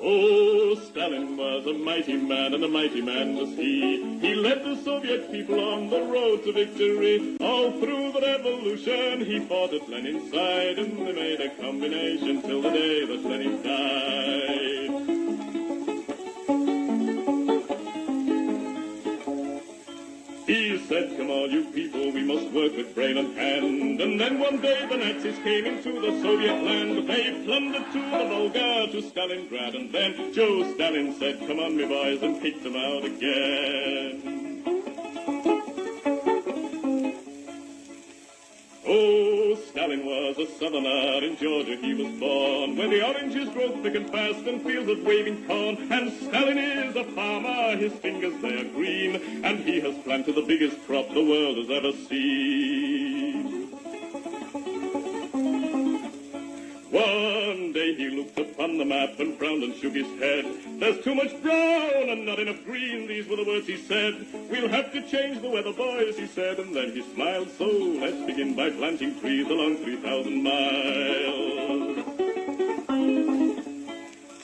Oh, Stalin was a mighty man, and a mighty man was he. He led the Soviet people on the road to victory. All through the revolution, he fought at Lenin's side, and they made a combination till the day that Lenin died. He said, come on, you people, we must work with brain and hand. And then one day the Nazis came into the Soviet land. They plundered to the Volga, to Stalingrad. And then Joe Stalin said, come on, me boys, and kicked them out again. Oh, Stalin was a southerner, in Georgia he was born, where the oranges grow thick and fast and fields of waving corn. And Stalin is a farmer, his fingers they are green, and he has planted the biggest crop the world has ever seen. One day he looked upon the map and frowned and shook his head. There's too much brown and not enough green, these were the words he said. We'll have to change the weather, boys, he said, and then he smiled. So let's begin by planting trees along 3,000 miles.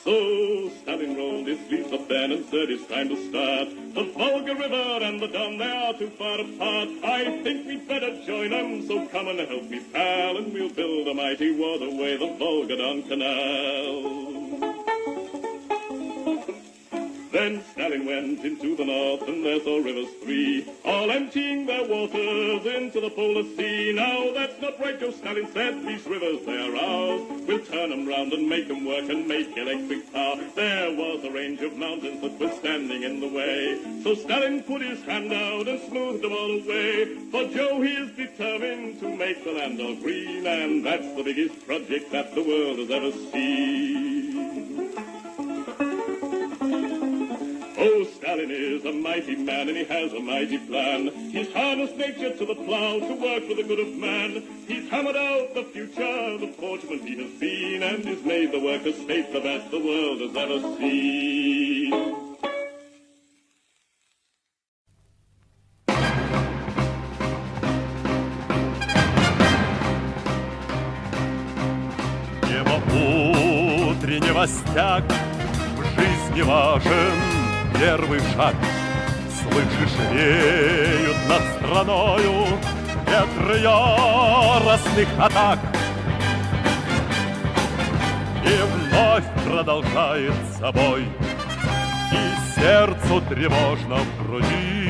So Stalin rolled his sleeves up then and said it's time to start. The Volga River and the Don, they are too far apart. I think we'd better join them, so come and help me, pal, and we'll build a mighty waterway, the Volga-Don Canal. Then Stalin went into the north, and there saw rivers three, all emptying their waters into the polar sea. Now that's not right, Joe Stalin said, these rivers, they are ours. We'll turn them round and make them work and make electric power. There was a range of mountains that were standing in the way, so Stalin put his hand out and smoothed them all away. For Joe, he is determined to make the land all green, and that's the biggest project that the world has ever seen. Oh, Stalin is a mighty man, and he has a mighty plan. He's harnessed nature to the plow to work for the good of man. He's hammered out the future, the forgeman he has been, and he's made the worker state the best the world has ever seen. Небо утреннего стяг в жизни важен. Первый шаг, слышишь, реют над страною ветры яростных атак. И вновь продолжается бой, и сердцу тревожно в груди.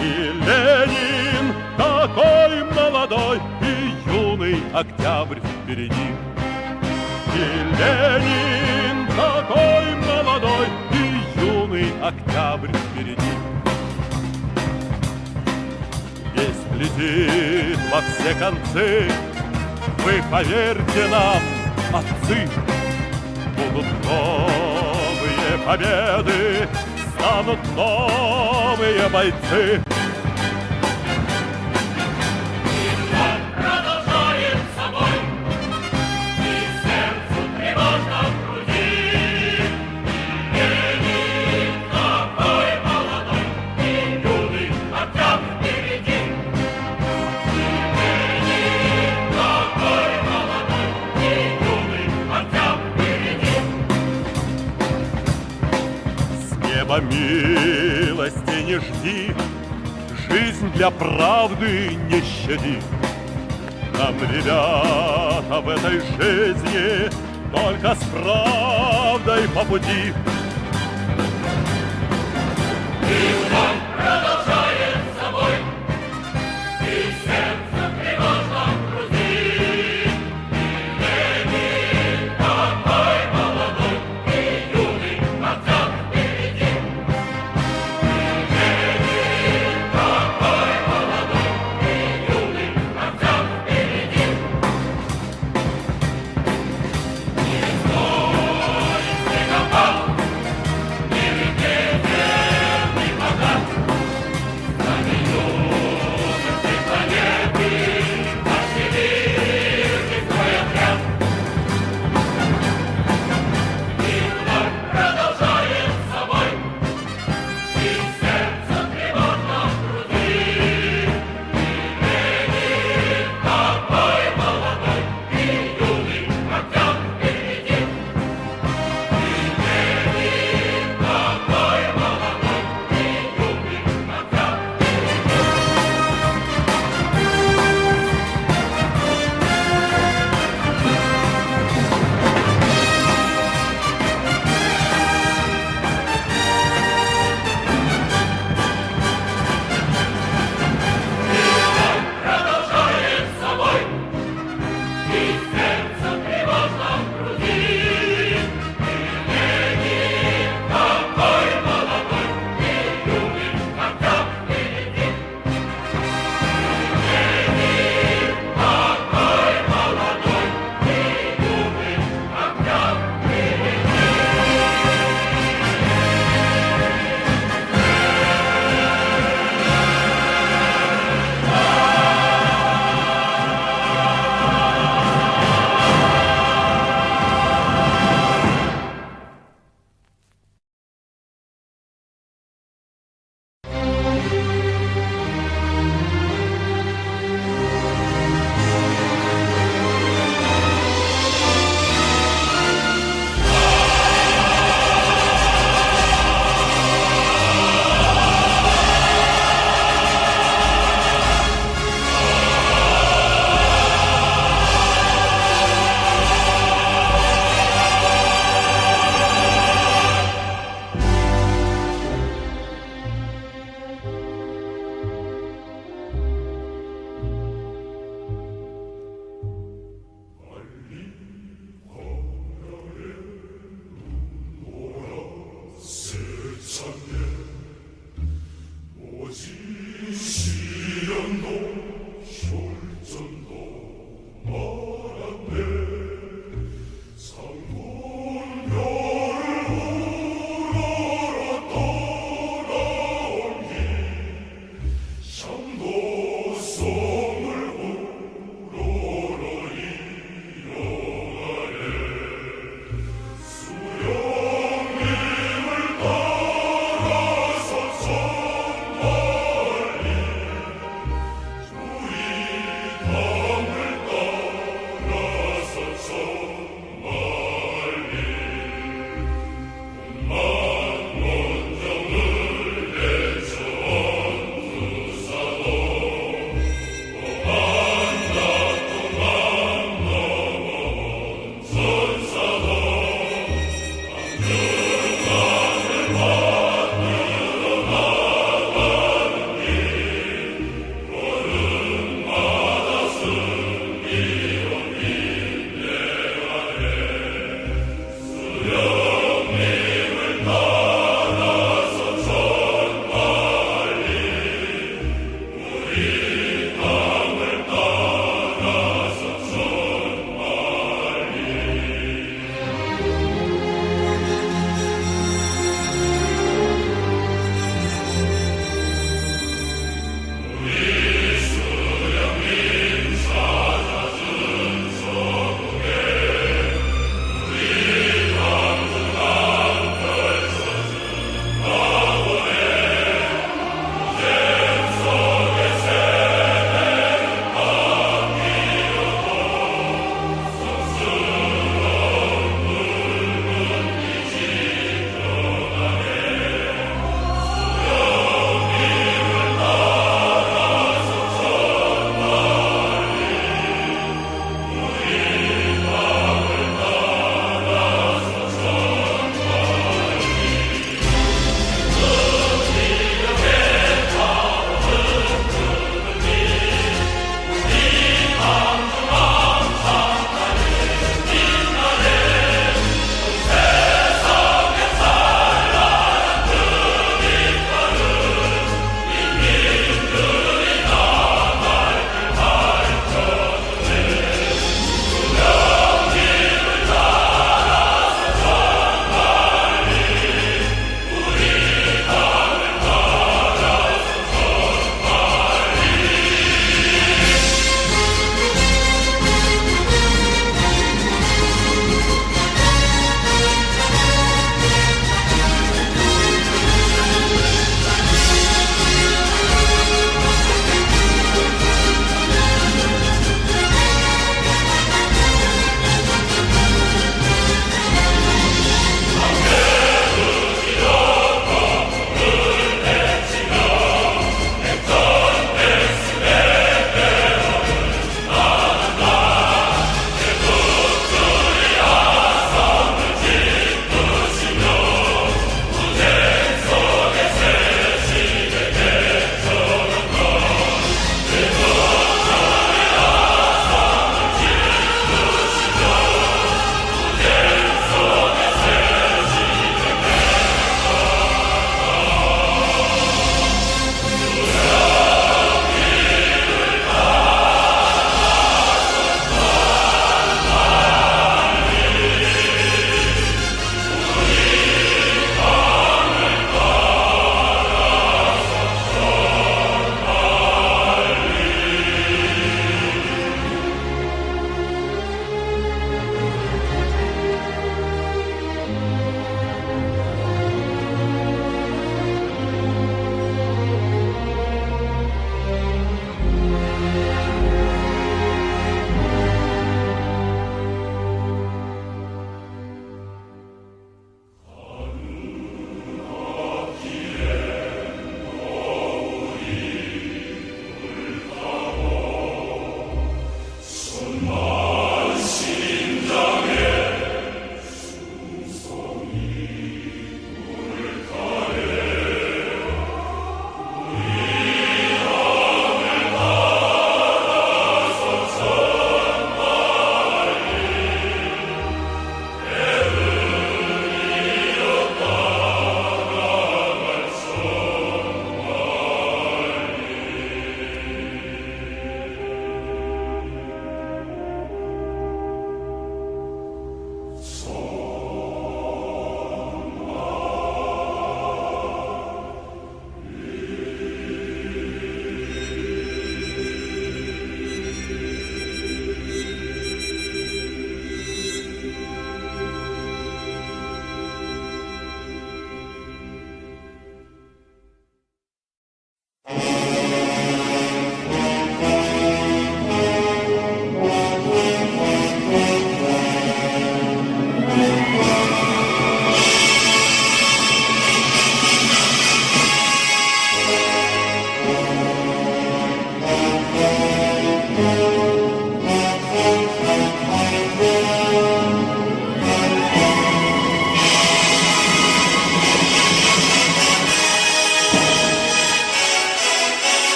И Ленин такой молодой, и юный октябрь впереди. И Ленин такой молодой, октябрь впереди. Весть летит во все концы, вы поверьте нам, отцы, будут новые победы, станут новые бойцы. Милости не жди, жизнь для правды не щади. Нам, ребята, в этой жизни только с правдой по пути. И он продолжает собой, и сердце тревожно в груди. И Ленин такой молодой, и юный октябрь впереди.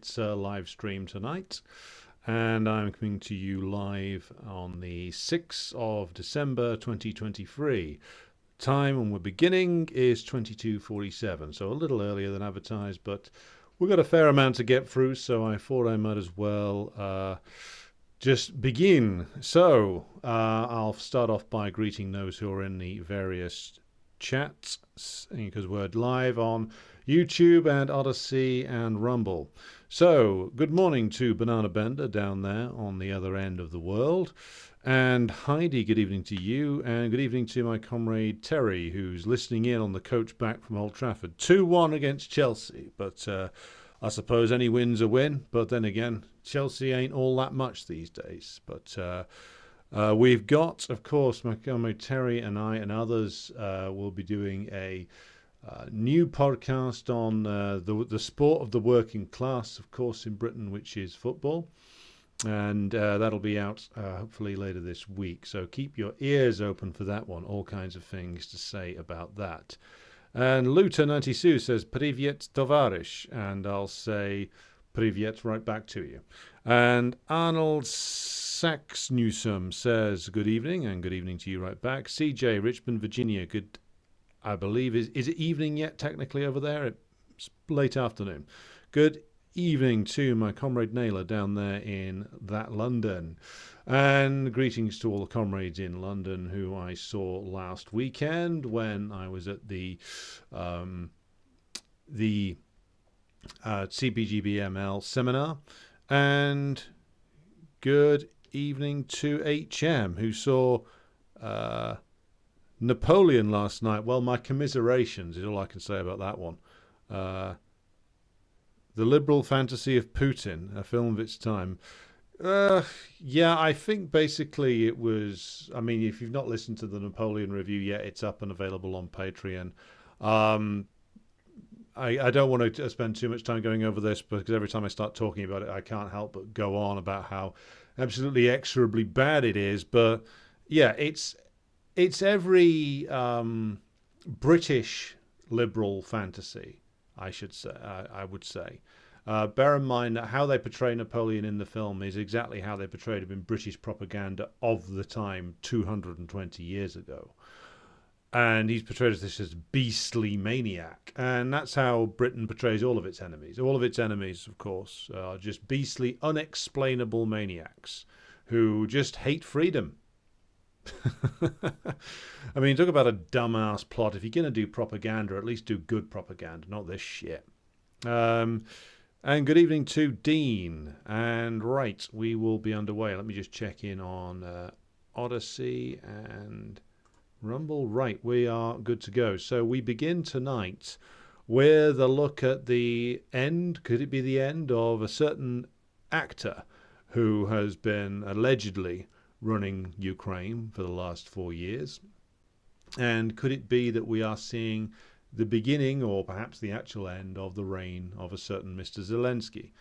It's a live stream tonight, and I'm coming to you live on the 6th of December 2023. Time when we're beginning is 22:47, so a little earlier than advertised, but we've got a fair amount to get through, so I thought I might as well just begin. So I'll start off by greeting those who are in the various chats, because we're live on YouTube and Odyssey and Rumble. So good morning to Banana Bender down there on the other end of the world. And Heidi, good evening to you, and good evening to my comrade Terry, who's listening in on the coach back from Old Trafford. 2-1 against Chelsea, but I suppose any win's a win. But then again, Chelsea ain't all that much these days. But we've got, of course, my comrade Terry and I and others will be doing a new podcast on the sport of the working class, of course, in Britain, which is football. And that'll be out hopefully later this week. So keep your ears open for that one. All kinds of things to say about that. And Luta92 says, Privyet tovarish. And I'll say, Privyet right back to you. And Arnold Saxnewsome says, good evening, and good evening to you right back. CJ, Richmond, Virginia, good, I believe, is it evening yet technically over there? It's late afternoon. Good evening to my comrade Naylor down there in that London, and greetings to all the comrades in London who I saw last weekend when I was at the CBGBML seminar. And good evening to HM who saw Napoleon last night. Well, my commiserations is all I can say about that one. The Liberal Fantasy of Putin, a film of its time. Yeah, I think basically it was, I mean, if you've not listened to the Napoleon review yet, it's up and available on Patreon. I don't want to spend too much time going over this, because every time I start talking about it, I can't help but go on about how absolutely execrably bad it is. But yeah, it's every British liberal fantasy, I should say. I would say. Bear in mind that how they portray Napoleon in the film is exactly how they portrayed him in British propaganda of the time 220 years ago. And he's portrayed as this beastly maniac. And that's how Britain portrays all of its enemies. All of its enemies, of course, are just beastly, unexplainable maniacs who just hate freedom. I mean, talk about a dumbass plot. If you're going to do propaganda, at least do good propaganda, not this shit. And good evening to Dean. And right, we will be underway. Let me just check in on Odyssey and Rumble. Right, we are good to go. So we begin tonight with a look at the end. Could it be the end of a certain actor who has been allegedly running Ukraine for the last 4 years? And could it be that we are seeing the beginning, or perhaps the actual end, of the reign of a certain Mr. Zelensky,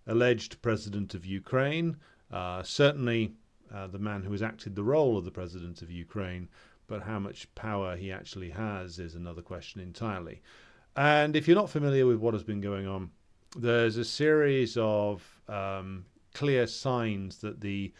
alleged president of Ukraine, certainly the man who has acted the role of the president of Ukraine, but how much power he actually has is another question entirely. And if you're not familiar with what has been going on, there's a series of clear signs that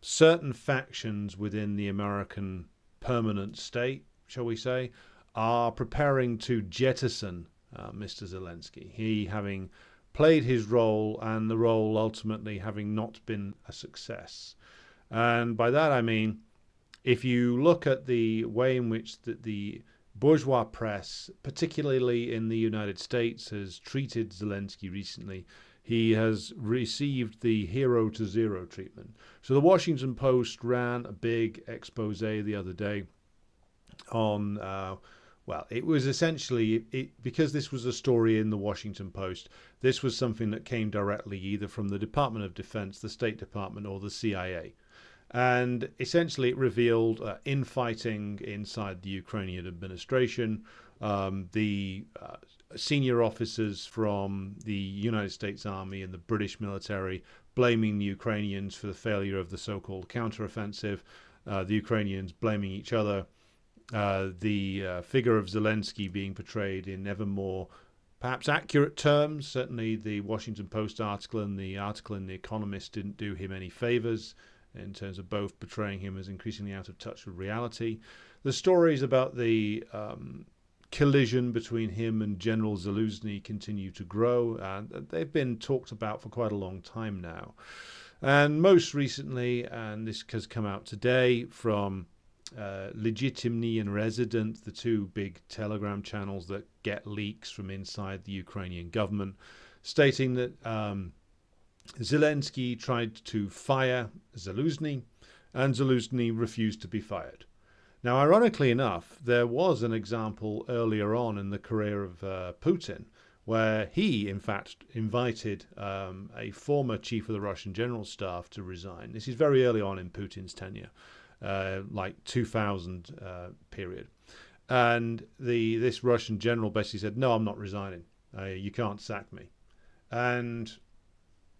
certain factions within the American permanent state, shall we say, are preparing to jettison Mr. Zelensky. He having played his role, and the role ultimately having not been a success. And by that I mean, if you look at the way in which the bourgeois press, particularly in the United States, has treated Zelensky recently, he has received the hero to zero treatment. So the Washington Post ran a big expose the other day on, it was essentially, because this was a story in the Washington Post, this was something that came directly either from the Department of Defense, the State Department, or the CIA. And essentially it revealed infighting inside the Ukrainian administration, the senior officers from the United States Army and the British military blaming the Ukrainians for the failure of the so-called counteroffensive, the Ukrainians blaming each other, the figure of Zelensky being portrayed in ever more perhaps accurate terms. Certainly the Washington Post article and the article in The Economist didn't do him any favors in terms of both portraying him as increasingly out of touch with reality. The stories about the collision between him and General Zelensky continue to grow, and they've been talked about for quite a long time now. And most recently, and this has come out today from Legitimny and Resident, the two big Telegram channels that get leaks from inside the Ukrainian government, stating that Zelensky tried to fire Zelensky, and Zelensky refused to be fired. Now, ironically enough, there was an example earlier on in the career of Putin where he, in fact, invited a former chief of the Russian general staff to resign. This is very early on in Putin's tenure, like 2000 period. And this Russian general basically said, no, I'm not resigning. You can't sack me. And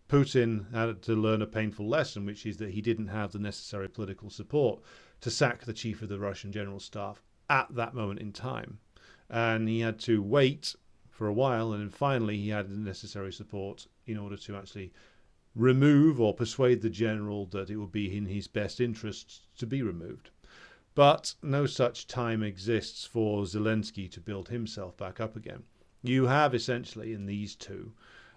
Putin had to learn a painful lesson, which is that he didn't have the necessary political support to sack the chief of the Russian general staff at that moment in time. And he had to wait for a while, and then finally he had the necessary support in order to actually remove or persuade the general that it would be in his best interests to be removed. But no such time exists for Zelensky to build himself back up again. You have essentially in these two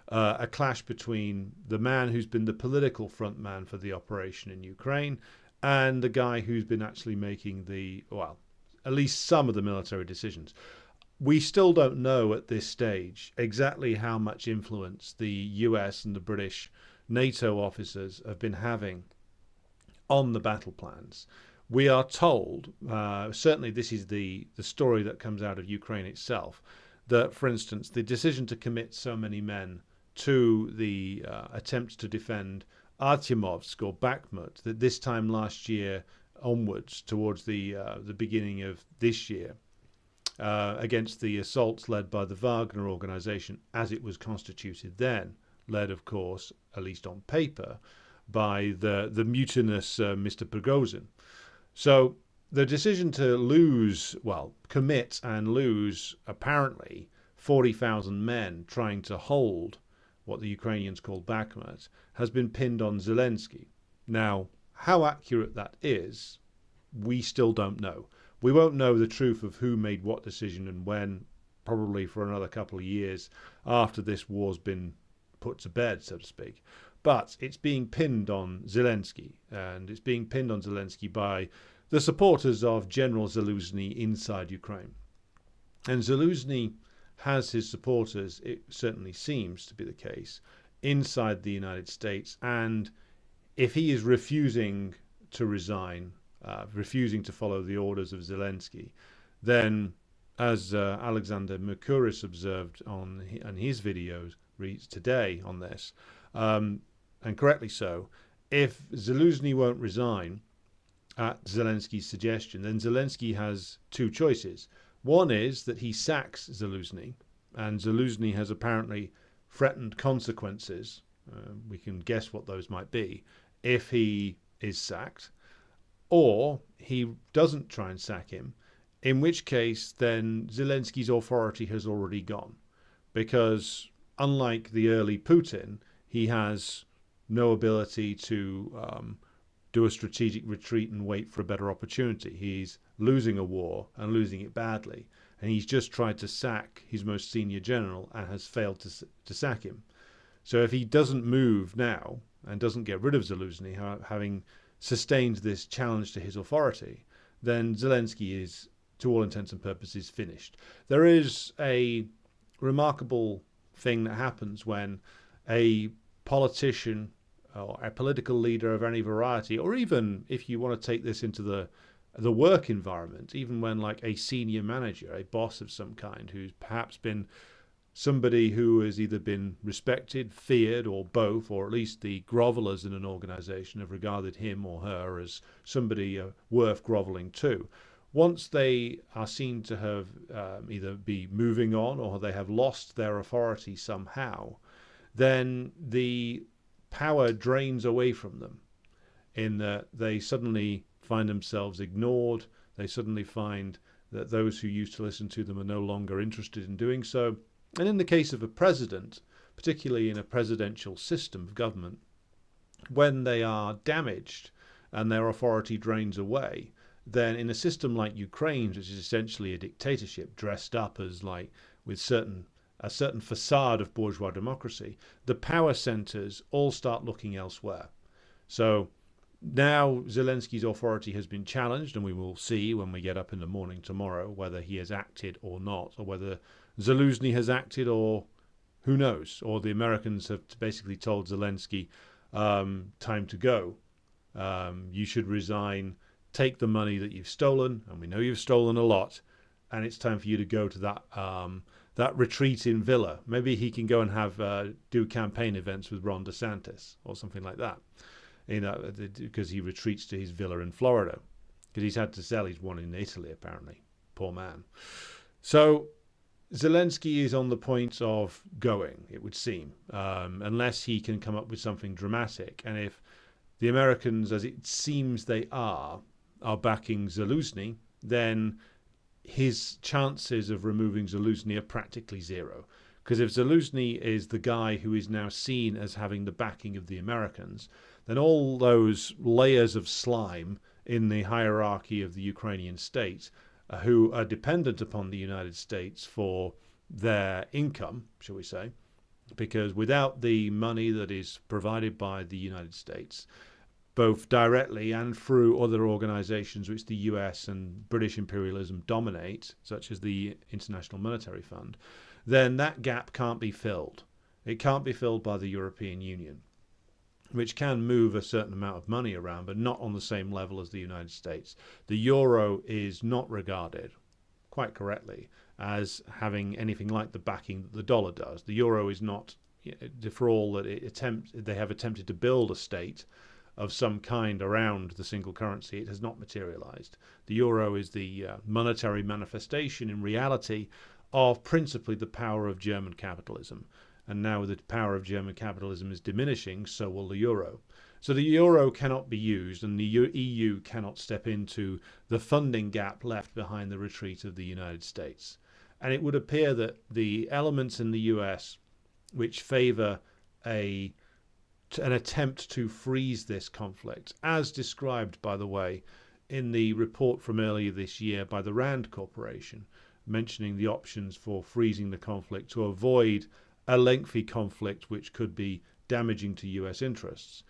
a clash between the man who's been the political front man for the operation in Ukraine and the guy who's been actually making at least some of the military decisions. We still don't know at this stage exactly how much influence the US and the British NATO officers have been having on the battle plans. We are told, certainly this is the story that comes out of Ukraine itself, that, for instance, the decision to commit so many men to the attempt to defend Artyomovsk or Bakhmut, that this time last year onwards, towards the beginning of this year, against the assaults led by the Wagner organization as it was constituted then, led, of course, at least on paper, by the mutinous Mr. Prigozhin. So the decision to commit and lose apparently 40,000 men trying to hold what the Ukrainians call Bakhmut has been pinned on Zelensky. Now, how accurate that is, we still don't know. We won't know the truth of who made what decision and when, probably for another couple of years after this war's been put to bed, so to speak. But it's being pinned on Zelensky, and it's being pinned on Zelensky by the supporters of General Zelensky inside Ukraine. And Zelensky has his supporters, it certainly seems to be the case, inside the United States. And if he is refusing to resign, refusing to follow the orders of Zelensky, then, as Alexander Mercouris observed on his videos today on this, and correctly so, if Zelensky won't resign at Zelensky's suggestion, then Zelensky has two choices. One is that he sacks Zelensky, and Zelensky has apparently threatened consequences. We can guess what those might be if he is sacked, or he doesn't try and sack him, in which case then Zelensky's authority has already gone, because unlike the early Putin, he has no ability to do a strategic retreat and wait for a better opportunity. He's losing a war and losing it badly, and he's just tried to sack his most senior general and has failed to sack him. So if he doesn't move now and doesn't get rid of Zelensky, having sustained this challenge to his authority, then Zelensky is, to all intents and purposes, finished. There is a remarkable thing that happens when a politician or a political leader of any variety, or even if you want to take this into the work environment, even when like a senior manager, a boss of some kind, who's perhaps been somebody who has either been respected, feared, or both, or at least the grovelers in an organization have regarded him or her as somebody worth groveling to. Once they are seen to have either be moving on or they have lost their authority somehow, then the power drains away from them, in that they suddenly find themselves ignored. They suddenly find that those who used to listen to them are no longer interested in doing so. And in the case of a president, particularly in a presidential system of government, when they are damaged and their authority drains away, then in a system like Ukraine's, which is essentially a dictatorship dressed up as like with a certain facade of bourgeois democracy, the power centers all start looking elsewhere. So now Zelensky's authority has been challenged, and we will see when we get up in the morning tomorrow whether he has acted or not, or whether Zelensky has acted, or who knows, or the Americans have basically told Zelensky, time to go. You should resign, take the money that you've stolen, and we know you've stolen a lot, and it's time for you to go to that retreat in Villa. Maybe he can go and have do campaign events with Ron DeSantis or something like that, because he retreats to his villa in Florida, because he's had to sell his one in Italy apparently. Poor man. So Zelensky is on the point of going, it would seem, unless he can come up with something dramatic. And if the Americans, as it seems they are backing Zelensky, then his chances of removing Zelensky are practically zero. Because if Zelensky is the guy who is now seen as having the backing of the Americans, then all those layers of slime in the hierarchy of the Ukrainian state, who are dependent upon the United States for their income, shall we say, because without the money that is provided by the United States, both directly and through other organizations which the US and British imperialism dominate, such as the International Monetary Fund, then that gap can't be filled. It can't be filled by the European Union, which can move a certain amount of money around, but not on the same level as the United States. The euro is not regarded, quite correctly, as having anything like the backing that the dollar does. The euro is not, for all that they have attempted to build a state of some kind around the single currency, it has not materialized. The euro is the monetary manifestation in reality of principally the power of German capitalism. And now the power of German capitalism is diminishing, so will the euro. So the euro cannot be used, and the EU cannot step into the funding gap left behind the retreat of the United States. And it would appear that the elements in the US which favor an attempt to freeze this conflict, as described, by the way, in the report from earlier this year by the Rand Corporation, mentioning the options for freezing the conflict to avoid a lengthy conflict which could be damaging to US interests.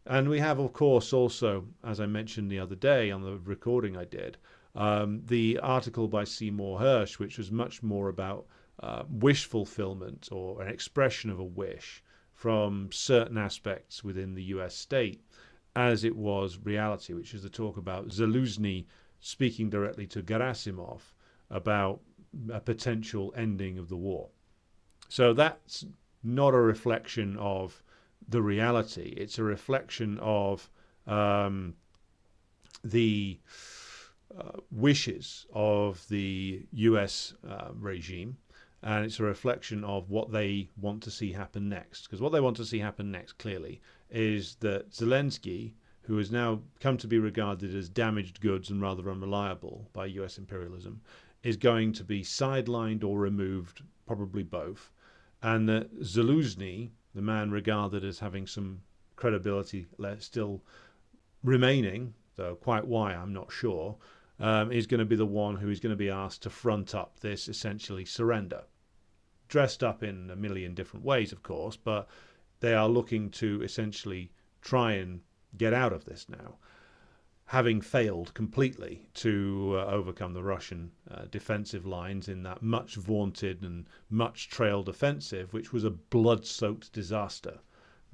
And we have, of course, also, as I mentioned the other day on the recording I did, the article by Seymour Hersh, which was much more about wish fulfillment, or an expression of a wish from certain aspects within the US state, as it was reality, which is the talk about Zelensky speaking directly to Gerasimov about a potential ending of the war. So that's not a reflection of the reality. It's a reflection of the wishes of the US regime, and it's a reflection of what they want to see happen next. Because what they want to see happen next, clearly, is that Zelensky, who has now come to be regarded as damaged goods and rather unreliable by US imperialism, is going to be sidelined or removed, probably both. And that Zelensky, the man regarded as having some credibility still remaining, though quite why I'm not sure, is going to be the one who is going to be asked to front up this essentially surrender. Dressed up in a million different ways, of course, but they are looking to essentially try and get out of this now, having failed completely to overcome the Russian defensive lines in that much vaunted and much trailed offensive, which was a blood-soaked disaster.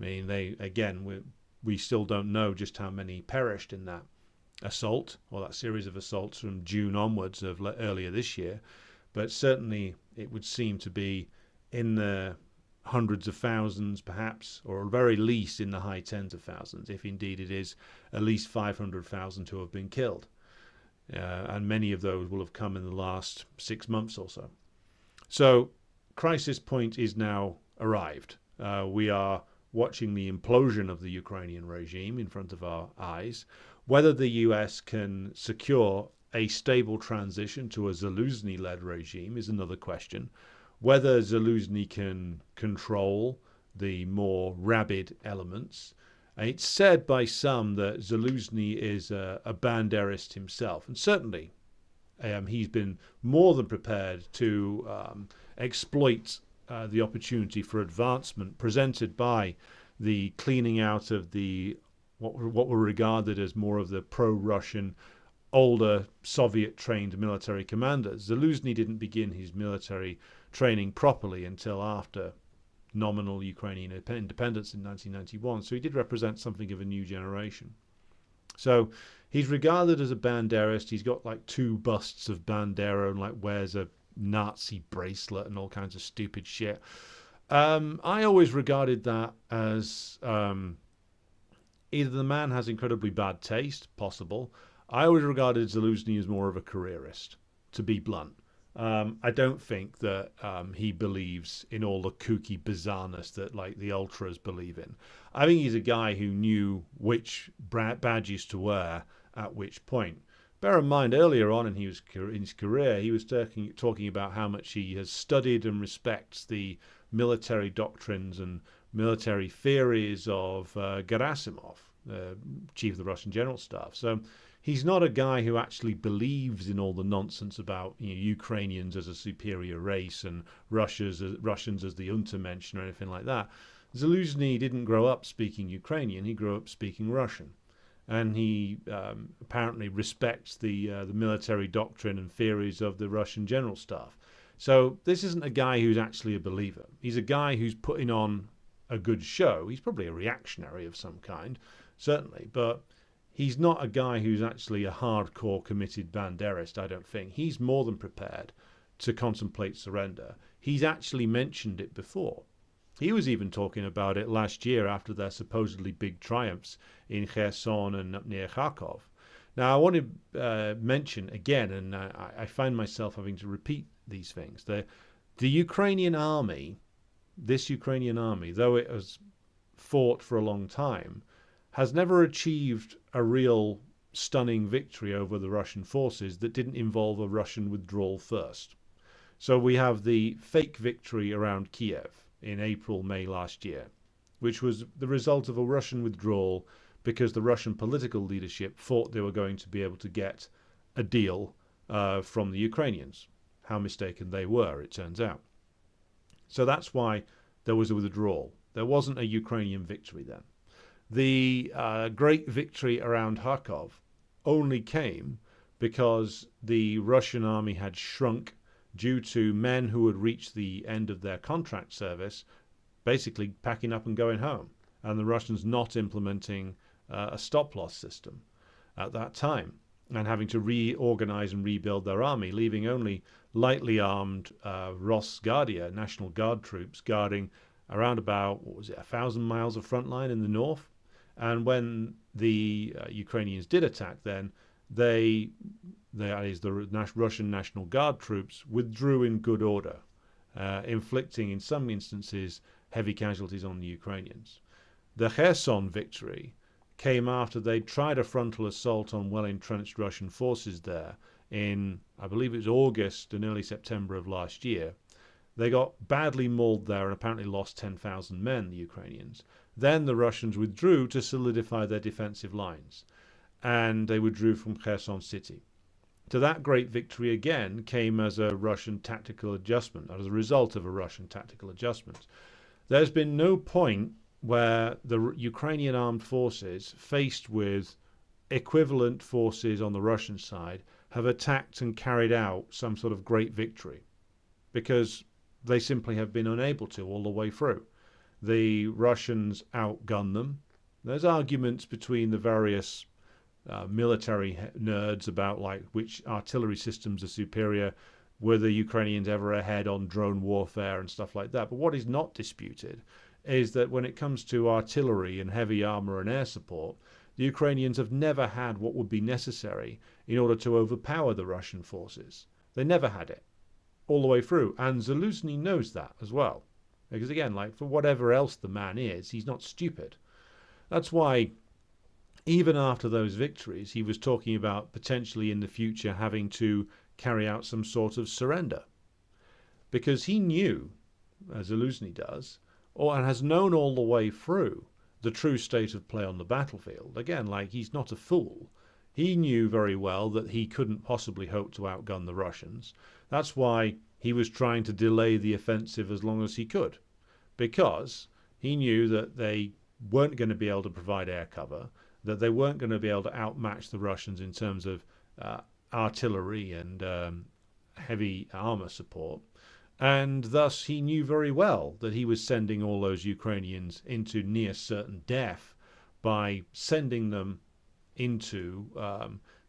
I mean, we still don't know just how many perished in that assault, or that series of assaults from June onwards of earlier this year, but certainly it would seem to be in the hundreds of thousands perhaps, or at very least in the high tens of thousands, if indeed it is at least 500,000 who have been killed. And many of those will have come in the last 6 months or so. So crisis point is now arrived. We are watching the implosion of the Ukrainian regime in front of our eyes. Whether the US can secure a stable transition to a Zelensky-led regime is another question. Whether Zelensky can control the more rabid elements. It's said by some that Zelensky is a Banderist himself, and certainly he's been more than prepared to exploit the opportunity for advancement presented by the cleaning out of the what were regarded as more of the pro-Russian, older Soviet-trained military commanders. Zelensky didn't begin his military training properly until after nominal Ukrainian independence in 1991, so he did represent something of a new generation. So he's regarded as a Banderist. He's got like 2 busts of Bandera and like wears a Nazi bracelet and all kinds of stupid shit. I always regarded that as either the man has incredibly bad taste, possible. I always regarded Zelensky as more of a careerist, to be blunt. I don't think that he believes in all the kooky bizarreness that like the ultras believe in. I think he's a guy who knew which badges to wear at which point. Bear in mind, earlier on in his career, he was talking about how much he has studied and respects the military doctrines and military theories of Gerasimov, chief of the Russian General Staff. So he's not a guy who actually believes in all the nonsense about Ukrainians as a superior race and Russians as the Untermenschen or anything like that. Zelensky didn't grow up speaking Ukrainian; he grew up speaking Russian, and he apparently respects the military doctrine and theories of the Russian General Staff. So this isn't a guy who's actually a believer. He's a guy who's putting on a good show. He's probably a reactionary of some kind, certainly, but he's not a guy who's actually a hardcore committed Banderist, I don't think. He's more than prepared to contemplate surrender. He's actually mentioned it before. He was even talking about it last year after their supposedly big triumphs in Kherson and up near Kharkov. Now, I want to mention again, and I find myself having to repeat these things, the Ukrainian army, this Ukrainian army, though it has fought for a long time, has never achieved a real stunning victory over the Russian forces that didn't involve a Russian withdrawal first. So we have the fake victory around Kiev in April, May last year, which was the result of a Russian withdrawal because the Russian political leadership thought they were going to be able to get a deal from the Ukrainians. How mistaken they were, it turns out. So that's why there was a withdrawal. There wasn't a Ukrainian victory then. The great victory around Kharkov only came because the Russian army had shrunk due to men who had reached the end of their contract service basically packing up and going home, and the Russians not implementing a stop-loss system at that time and having to reorganize and rebuild their army, leaving only lightly armed Rosguardia, National Guard troops, guarding around about, 1,000 miles of front line in the north. And when the Ukrainians did attack then, that is the Russian National Guard troops, withdrew in good order, inflicting in some instances heavy casualties on the Ukrainians. The Kherson victory came after they'd tried a frontal assault on well-entrenched Russian forces there in, I believe it was August and early September of last year. They got badly mauled there and apparently lost 10,000 men, the Ukrainians. Then the Russians withdrew to solidify their defensive lines, and they withdrew from Kherson city. So that great victory again came as a Russian tactical adjustment, as a result of a Russian tactical adjustment. There's been no point where the Ukrainian armed forces, faced with equivalent forces on the Russian side, have attacked and carried out some sort of great victory, because they simply have been unable to all the way through. The Russians outgun them. There's arguments between the various military nerds about like which artillery systems are superior, were the Ukrainians ever ahead on drone warfare and stuff like that. But what is not disputed is that when it comes to artillery and heavy armor and air support, the Ukrainians have never had what would be necessary in order to overpower the Russian forces. They never had it all the way through, and Zelensky knows that as well. Because again, like for whatever else the man is, he's not stupid. That's why even after those victories, he was talking about potentially in the future having to carry out some sort of surrender. because he knew, as Zelensky does, and has known all the way through the true state of play on the battlefield. Again, like, he's not a fool. He knew very well that he couldn't possibly hope to outgun the Russians. That's why he was trying to delay the offensive as long as he could, because he knew that they weren't going to be able to provide air cover, that they weren't going to be able to outmatch the Russians in terms of artillery and heavy armor support. And thus he knew very well that he was sending all those Ukrainians into near certain death by sending them into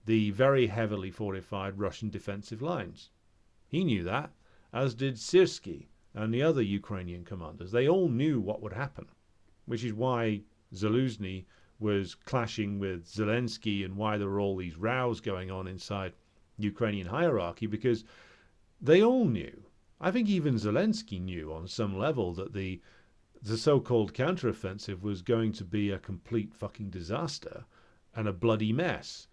the very heavily fortified Russian defensive lines. He knew that, as did Syrskyi and the other Ukrainian commanders. They all knew what would happen, which is why Zelensky was clashing with Zelensky and why there were all these rows going on inside Ukrainian hierarchy, because they all knew. I think even Zelensky knew on some level that the so-called counteroffensive was going to be a complete fucking disaster and a bloody mess.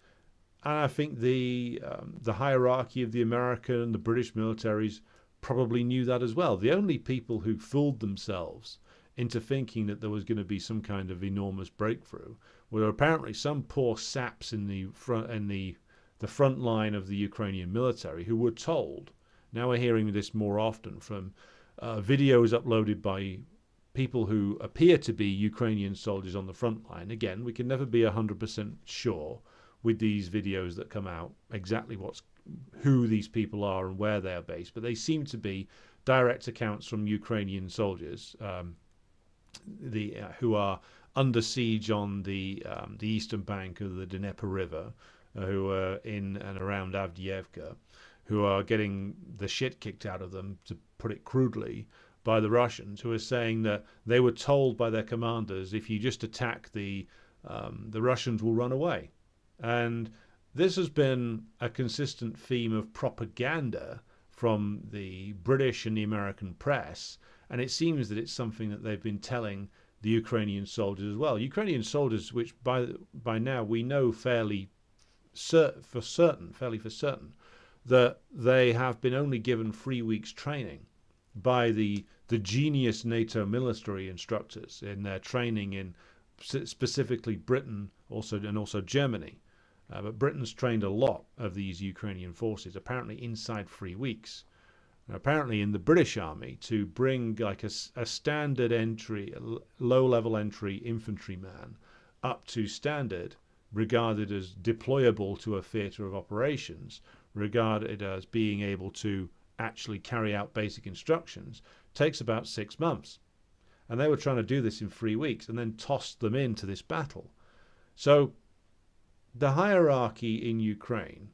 And I think the hierarchy of the American and the British militaries probably knew that as well. The only people who fooled themselves into thinking that there was going to be some kind of enormous breakthrough were apparently some poor saps in the front line of the Ukrainian military who were told. Now we're hearing this more often from videos uploaded by people who appear to be Ukrainian soldiers on the front line. Again, we can never be 100% sure with these videos that come out exactly who these people are and where they're based, but they seem to be direct accounts from Ukrainian soldiers who are under siege on the eastern bank of the Dnieper River, who are in and around Avdiivka, who are getting the shit kicked out of them, to put it crudely, by the Russians, who are saying that they were told by their commanders, if you just attack the Russians will run away. And this has been a consistent theme of propaganda from the British and the American press, and it seems that it's something that they've been telling the Ukrainian soldiers as well. Ukrainian soldiers, which by now we know fairly for certain, that they have been only given 3 weeks training by the genius NATO military instructors in their training in specifically Britain and also Germany. But Britain's trained a lot of these Ukrainian forces, apparently inside 3 weeks. Now, apparently in the British Army, to bring like a standard entry, low-level entry infantryman up to standard, regarded as deployable to a theatre of operations, regarded as being able to actually carry out basic instructions, takes about 6 months. And they were trying to do this in 3 weeks and then tossed them into this battle. So the hierarchy in Ukraine,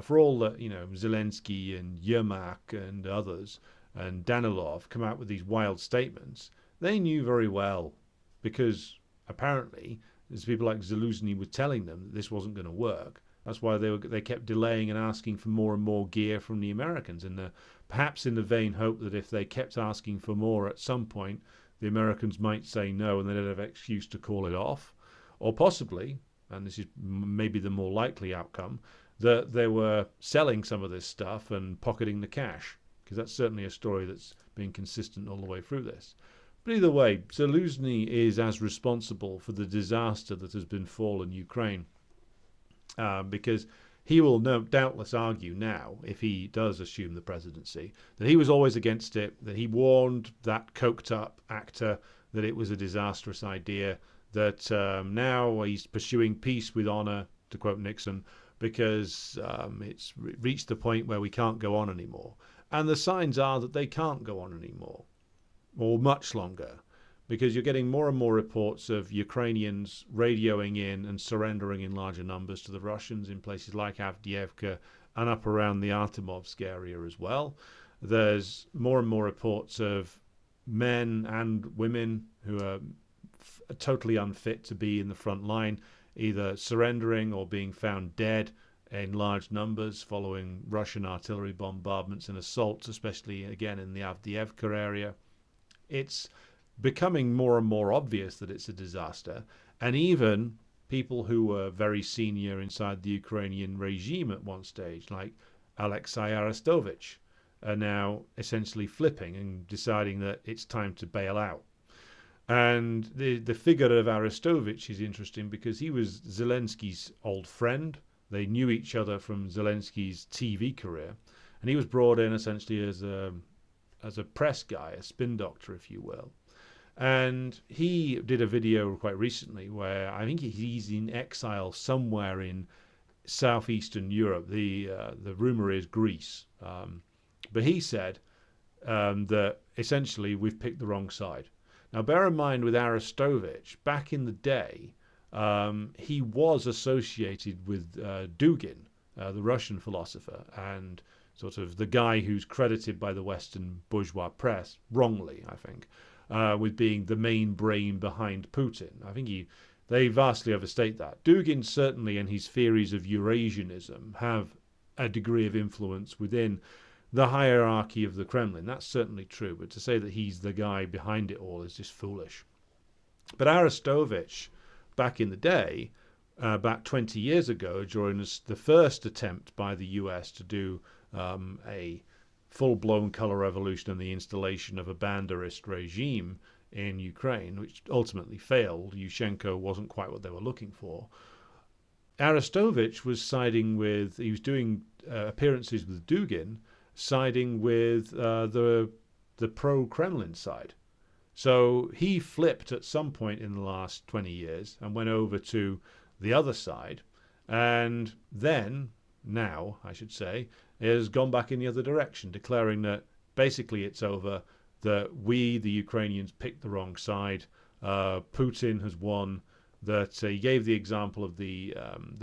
for all that, Zelensky and Yermak and others and Danilov come out with these wild statements, they knew very well, because apparently there's people like Zelensky were telling them that this wasn't going to work. That's why they kept delaying and asking for more and more gear from the Americans, and perhaps in the vain hope that if they kept asking for more, at some point the Americans might say no and they'd have an excuse to call it off. Or possibly, and this is maybe the more likely outcome, that they were selling some of this stuff and pocketing the cash, because that's certainly a story that's been consistent all the way through this. But either way, Zelensky is as responsible for the disaster that has befallen Ukraine, because he will doubtless argue now, if he does assume the presidency, that he was always against it, that he warned that coked-up actor that it was a disastrous idea, that now he's pursuing peace with honor, to quote Nixon, because it's reached the point where we can't go on anymore. And the signs are that they can't go on anymore, or much longer, because you're getting more and more reports of Ukrainians radioing in and surrendering in larger numbers to the Russians in places like Avdiivka and up around the Artemovsk area as well. There's more and more reports of men and women who are totally unfit to be in the front line, either surrendering or being found dead in large numbers following Russian artillery bombardments and assaults, especially again in the Avdiivka area. It's becoming more and more obvious that it's a disaster, and even people who were very senior inside the Ukrainian regime at one stage, like Alexei Arestovich, are now essentially flipping and deciding that it's time to bail out. And the figure of Arestovich is interesting because he was Zelensky's old friend. They knew each other from Zelensky's TV career, and he was brought in essentially as a press guy, a spin doctor, if you will. And he did a video quite recently where I think he's in exile somewhere in southeastern Europe. The rumor is Greece, but he said that essentially we've picked the wrong side. Now, bear in mind with Arestovich, back in the day, he was associated with Dugin, the Russian philosopher, and sort of the guy who's credited by the Western bourgeois press, wrongly, I think, with being the main brain behind Putin. I think they vastly overstate that. Dugin certainly, and his theories of Eurasianism, have a degree of influence within the hierarchy of the Kremlin. That's certainly true, but to say that he's the guy behind it all is just foolish. But Arestovich, back in the day, about 20 years ago, during the first attempt by the US to do a full-blown color revolution and the installation of a Banderist regime in Ukraine, which ultimately failed. Yushchenko wasn't quite what they were looking for. Arestovich was he was doing appearances with Dugin, siding with the pro-Kremlin side. So he flipped at some point in the last 20 years and went over to the other side, and then, now, I should say, has gone back in the other direction, declaring that basically it's over, that we, the Ukrainians, picked the wrong side. Putin has won. That he gave the example of the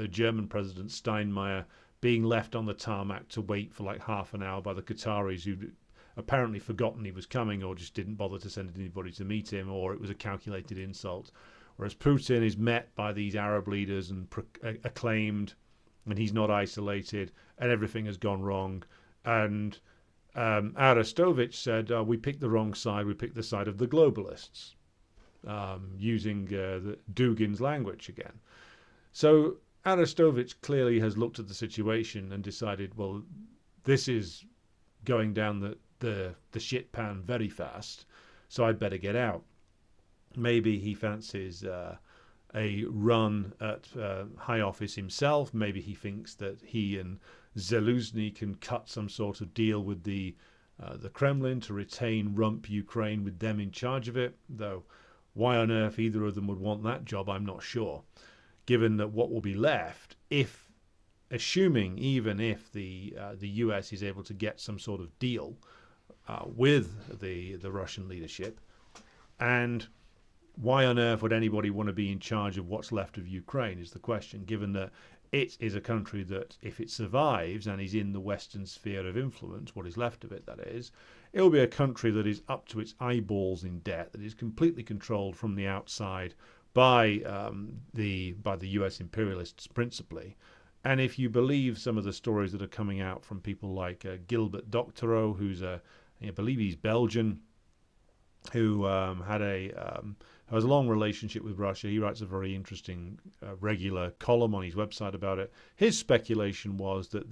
German president Steinmeier being left on the tarmac to wait for like half an hour by the Qataris, who'd apparently forgotten he was coming or just didn't bother to send anybody to meet him, or it was a calculated insult. Whereas Putin is met by these Arab leaders and acclaimed, and he's not isolated, and everything has gone wrong. And Arestovich said, we picked the wrong side, we picked the side of the globalists, using the Dugin's language again. So Arestovich clearly has looked at the situation and decided, well, this is going down the shit pan very fast, so I'd better get out. Maybe he fancies a run at high office himself. Maybe he thinks that he and Zelensky can cut some sort of deal with the Kremlin to retain rump Ukraine with them in charge of it, though why on earth either of them would want that job, I'm not sure, given that what will be left, assuming even if the US is able to get some sort of deal with the Russian leadership, and why on earth would anybody want to be in charge of what's left of Ukraine is the question, given that it is a country that, if it survives and is in the Western sphere of influence, what is left of it, that is, it will be a country that is up to its eyeballs in debt, that is completely controlled from the outside by the US imperialists principally. And if you believe some of the stories that are coming out from people like Gilbert Doctorow, who's I believe he's Belgian, who has a long relationship with Russia. He writes a very interesting regular column on his website about it. His speculation was that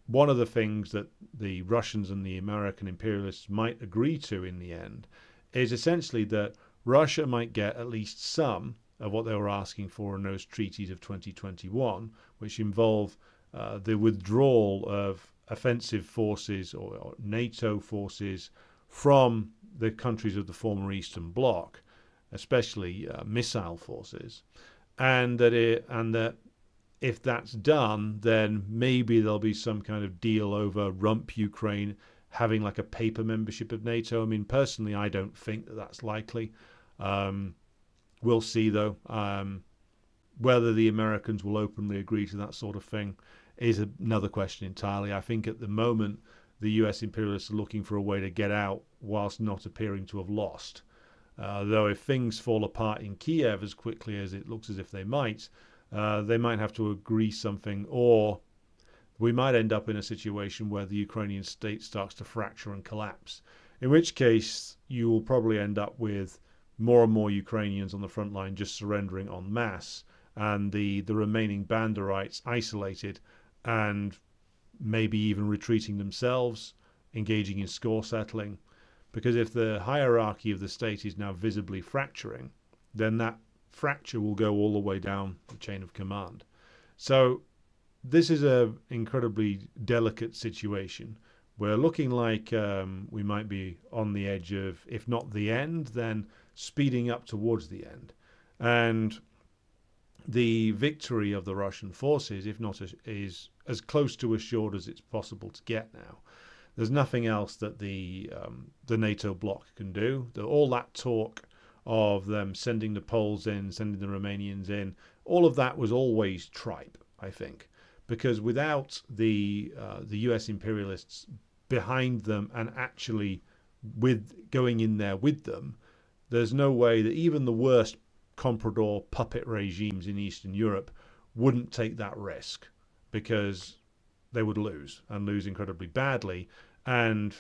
one of the things that the Russians and the American imperialists might agree to in the end is essentially that Russia might get at least some of what they were asking for in those treaties of 2021, which involve the withdrawal of offensive forces or NATO forces from the countries of the former Eastern Bloc, especially missile forces, and that if that's done, then maybe there'll be some kind of deal over rump Ukraine having like a paper membership of NATO. I mean, personally, I don't think that that's likely. We'll see, though. Whether the Americans will openly agree to that sort of thing is another question entirely. I think at the moment, the US imperialists are looking for a way to get out whilst not appearing to have lost. Though if things fall apart in Kiev as quickly as it looks as if they might have to agree something, or we might end up in a situation where the Ukrainian state starts to fracture and collapse, in which case you will probably end up with more and more Ukrainians on the front line just surrendering en masse, and the remaining Banderites isolated and maybe even retreating themselves, engaging in score settling. Because if the hierarchy of the state is now visibly fracturing, then that fracture will go all the way down the chain of command. So this is an incredibly delicate situation. We're looking like we might be on the edge of, if not the end, then speeding up towards the end. And the victory of the Russian forces, if not, is as close to assured as it's possible to get now. There's nothing else that the NATO bloc can do. All that talk of them sending the Poles in, sending the Romanians in, all of that was always tripe, I think, because without the US imperialists behind them and actually going in there with them, there's no way that even the worst comprador puppet regimes in Eastern Europe wouldn't take that risk, because they would lose and lose incredibly badly, and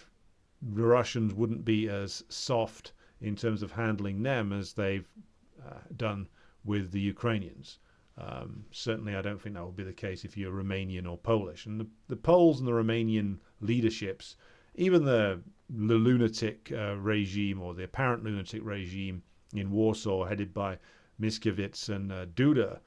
the Russians wouldn't be as soft in terms of handling them as they've done with the Ukrainians. Certainly I don't think that will be the case if you're Romanian or Polish. And the Poles and the Romanian leaderships, even the lunatic regime, or the apparent lunatic regime in Warsaw headed by Miskowicz and Duda,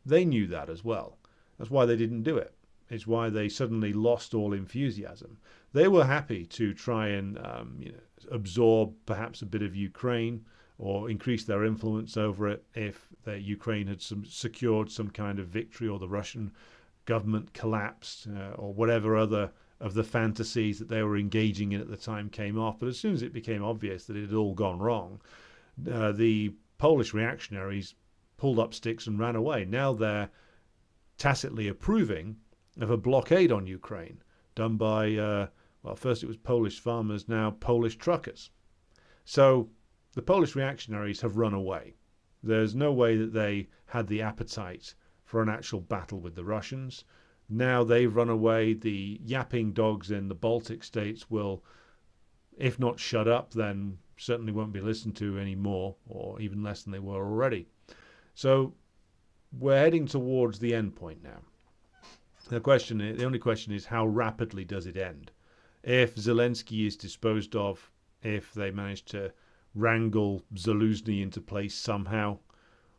they knew that as well. That's why they didn't do it. It's why they suddenly lost all enthusiasm. They were happy to try and absorb perhaps a bit of Ukraine or increase their influence over it if Ukraine had secured some kind of victory, or the Russian government collapsed, or whatever other of the fantasies that they were engaging in at the time came off. But as soon as it became obvious that it had all gone wrong, the Polish reactionaries pulled up sticks and ran away. Now they're tacitly approving of a blockade on Ukraine done by, first it was Polish farmers, now Polish truckers. So the Polish reactionaries have run away. There's no way that they had the appetite for an actual battle with the Russians. Now they've run away. The yapping dogs in the Baltic states will, if not shut up, then certainly won't be listened to anymore, or even less than they were already. So we're heading towards the end point now. The only question is, how rapidly does it end? If Zelensky is disposed of, if they manage to wrangle Zaluzhny into place somehow,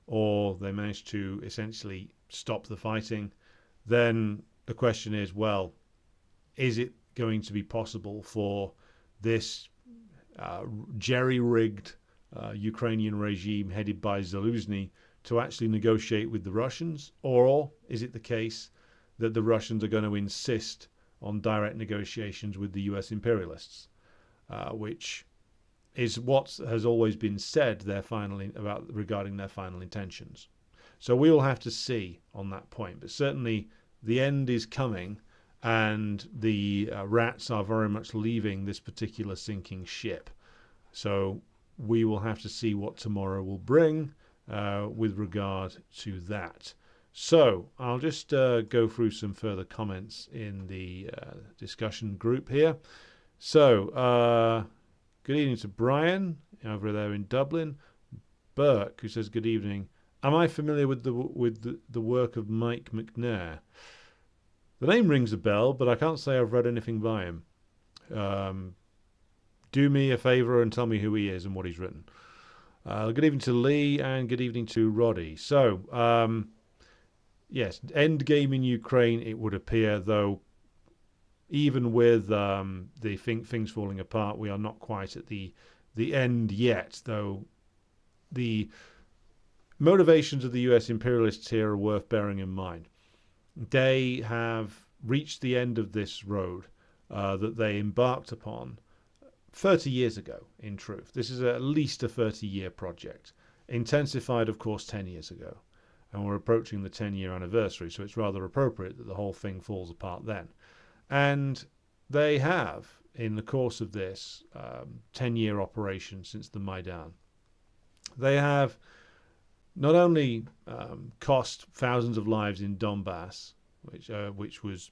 or they manage to essentially stop the fighting, then the question is, well, is it going to be possible for this jerry-rigged Ukrainian regime headed by Zaluzhny to actually negotiate with the Russians? Or is it the case that the Russians are going to insist on direct negotiations with the US imperialists, which is what has always been said regarding their final intentions. So we will have to see on that point. But certainly the end is coming, and the rats are very much leaving this particular sinking ship. So we will have to see what tomorrow will bring with regard to that. So I'll just go through some further comments in the discussion group here. So good evening to Brian over there in Dublin. Burke, who says good evening. Am I familiar with the work of Mike McNair? The name rings a bell, but I can't say I've read anything by him. Do me a favour and tell me who he is and what he's written. Good evening to Lee, and good evening to Roddy. So, yes, end game in Ukraine, it would appear, though even with the things falling apart, we are not quite at the end yet, though the motivations of the US imperialists here are worth bearing in mind. They have reached the end of this road that they embarked upon 30 years ago, in truth. This is at least a 30-year project, intensified, of course, 10 years ago. And we're approaching the 10-year anniversary, so it's rather appropriate that the whole thing falls apart then. And they have, in the course of this 10-year operation since the Maidan, they have not only cost thousands of lives in Donbass, which was,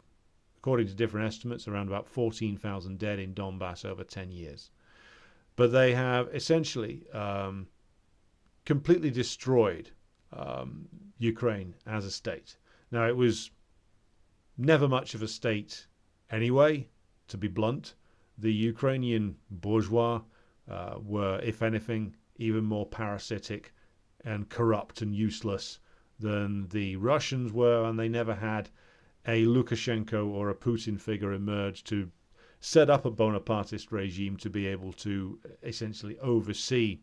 according to different estimates, around about 14,000 dead in Donbass over 10 years, but they have essentially completely destroyed Ukraine as a state. Now, it was never much of a state anyway, to be blunt. The Ukrainian bourgeois were, if anything, even more parasitic and corrupt and useless than the Russians were, and they never had a Lukashenko or a Putin figure emerge to set up a Bonapartist regime to be able to essentially oversee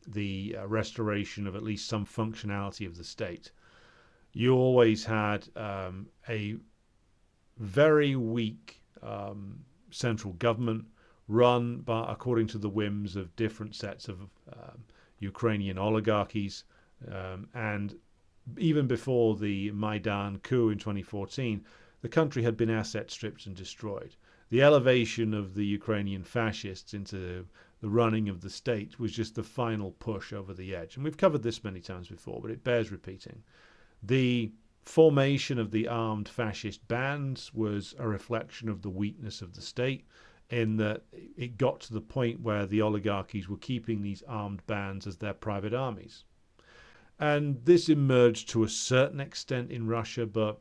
the restoration of at least some functionality of the state. You always had a very weak central government run by, according to the whims of different sets of Ukrainian oligarchies. And even before the Maidan coup in 2014, the country had been asset stripped and destroyed. The elevation of the Ukrainian fascists into the running of the state was just the final push over the edge. And we've covered this many times before, but it bears repeating. The formation of the armed fascist bands was a reflection of the weakness of the state, in that it got to the point where the oligarchies were keeping these armed bands as their private armies. And this emerged to a certain extent in Russia, but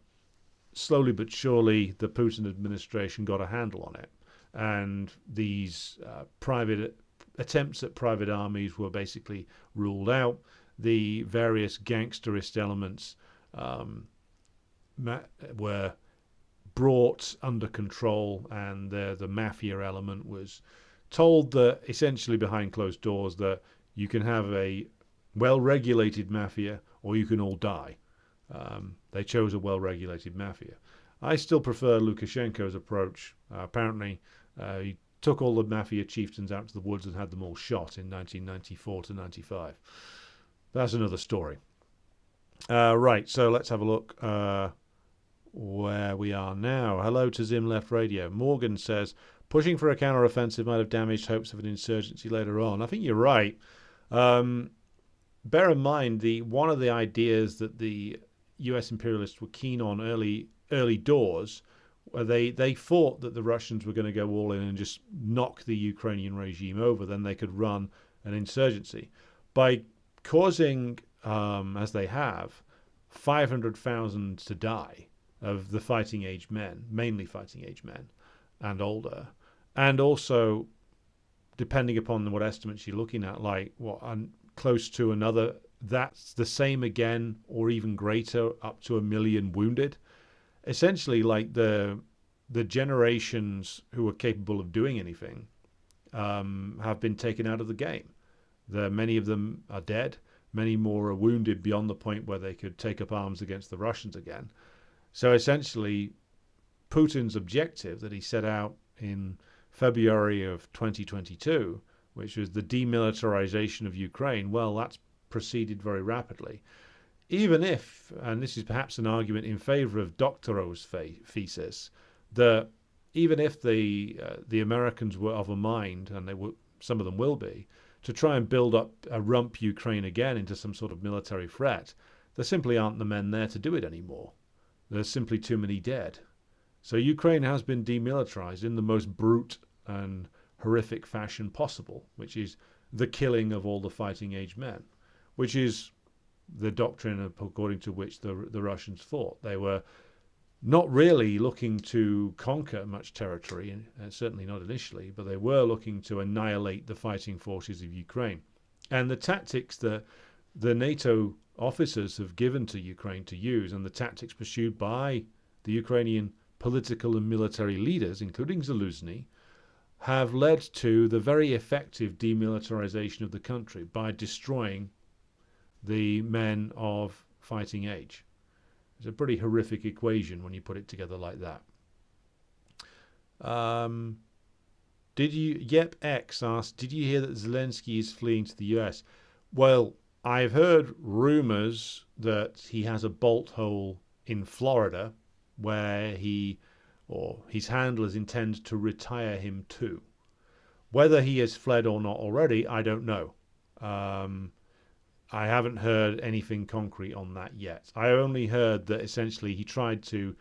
slowly but surely the Putin administration got a handle on it. And these private attempts at private armies were basically ruled out. The various gangsterist elements were brought under control, and the mafia element was told that essentially behind closed doors that you can have a well-regulated mafia or you can all die. They chose a well-regulated mafia. I still prefer Lukashenko's approach. Apparently, he took all the mafia chieftains out to the woods and had them all shot in 1994 to 95. That's another story. Right, so let's have a look where we are now. Hello to Zim Left Radio. Morgan says, pushing for a counter-offensive might have damaged hopes of an insurgency later on. I think you're right. Bear in mind, one of the ideas that the US imperialists were keen on early doors, where they thought that the Russians were going to go all in and just knock the Ukrainian regime over, then they could run an insurgency. By causing, as they have, 500,000 to die of the fighting age men, mainly fighting age men and older, and also, depending upon what estimates you're looking at, like close to another, that's the same again, or even greater, up to 1 million wounded. Essentially, like the generations who were capable of doing anything have been taken out of the game. Many of them are dead. Many more are wounded beyond the point where they could take up arms against the Russians again. So essentially, Putin's objective that he set out in February of 2022, which was the demilitarization of Ukraine, well, that's proceeded very rapidly. Even if, and this is perhaps an argument in favor of Doctorow's thesis, that even if the Americans were of a mind, and some of them will be, to try and build up a rump Ukraine again into some sort of military threat, there simply aren't the men there to do it anymore. There's simply too many dead. So Ukraine has been demilitarized in the most brute and horrific fashion possible, which is the killing of all the fighting age men, which is the doctrine according to which the Russians fought. They were not really looking to conquer much territory, certainly not initially, but they were looking to annihilate the fighting forces of Ukraine. And the tactics that the NATO officers have given to Ukraine to use, and the tactics pursued by the Ukrainian political and military leaders, including Zelensky, have led to the very effective demilitarization of the country by destroying the men of fighting age. It's a pretty horrific equation when you put it together like that. Yep X asked, did you hear that Zelensky is fleeing to the US? Well, I've heard rumors that he has a bolt hole in Florida where he or his handlers intend to retire him to. Whether he has fled or not already, I don't know. I haven't heard anything concrete on that yet. I only heard that essentially he tried to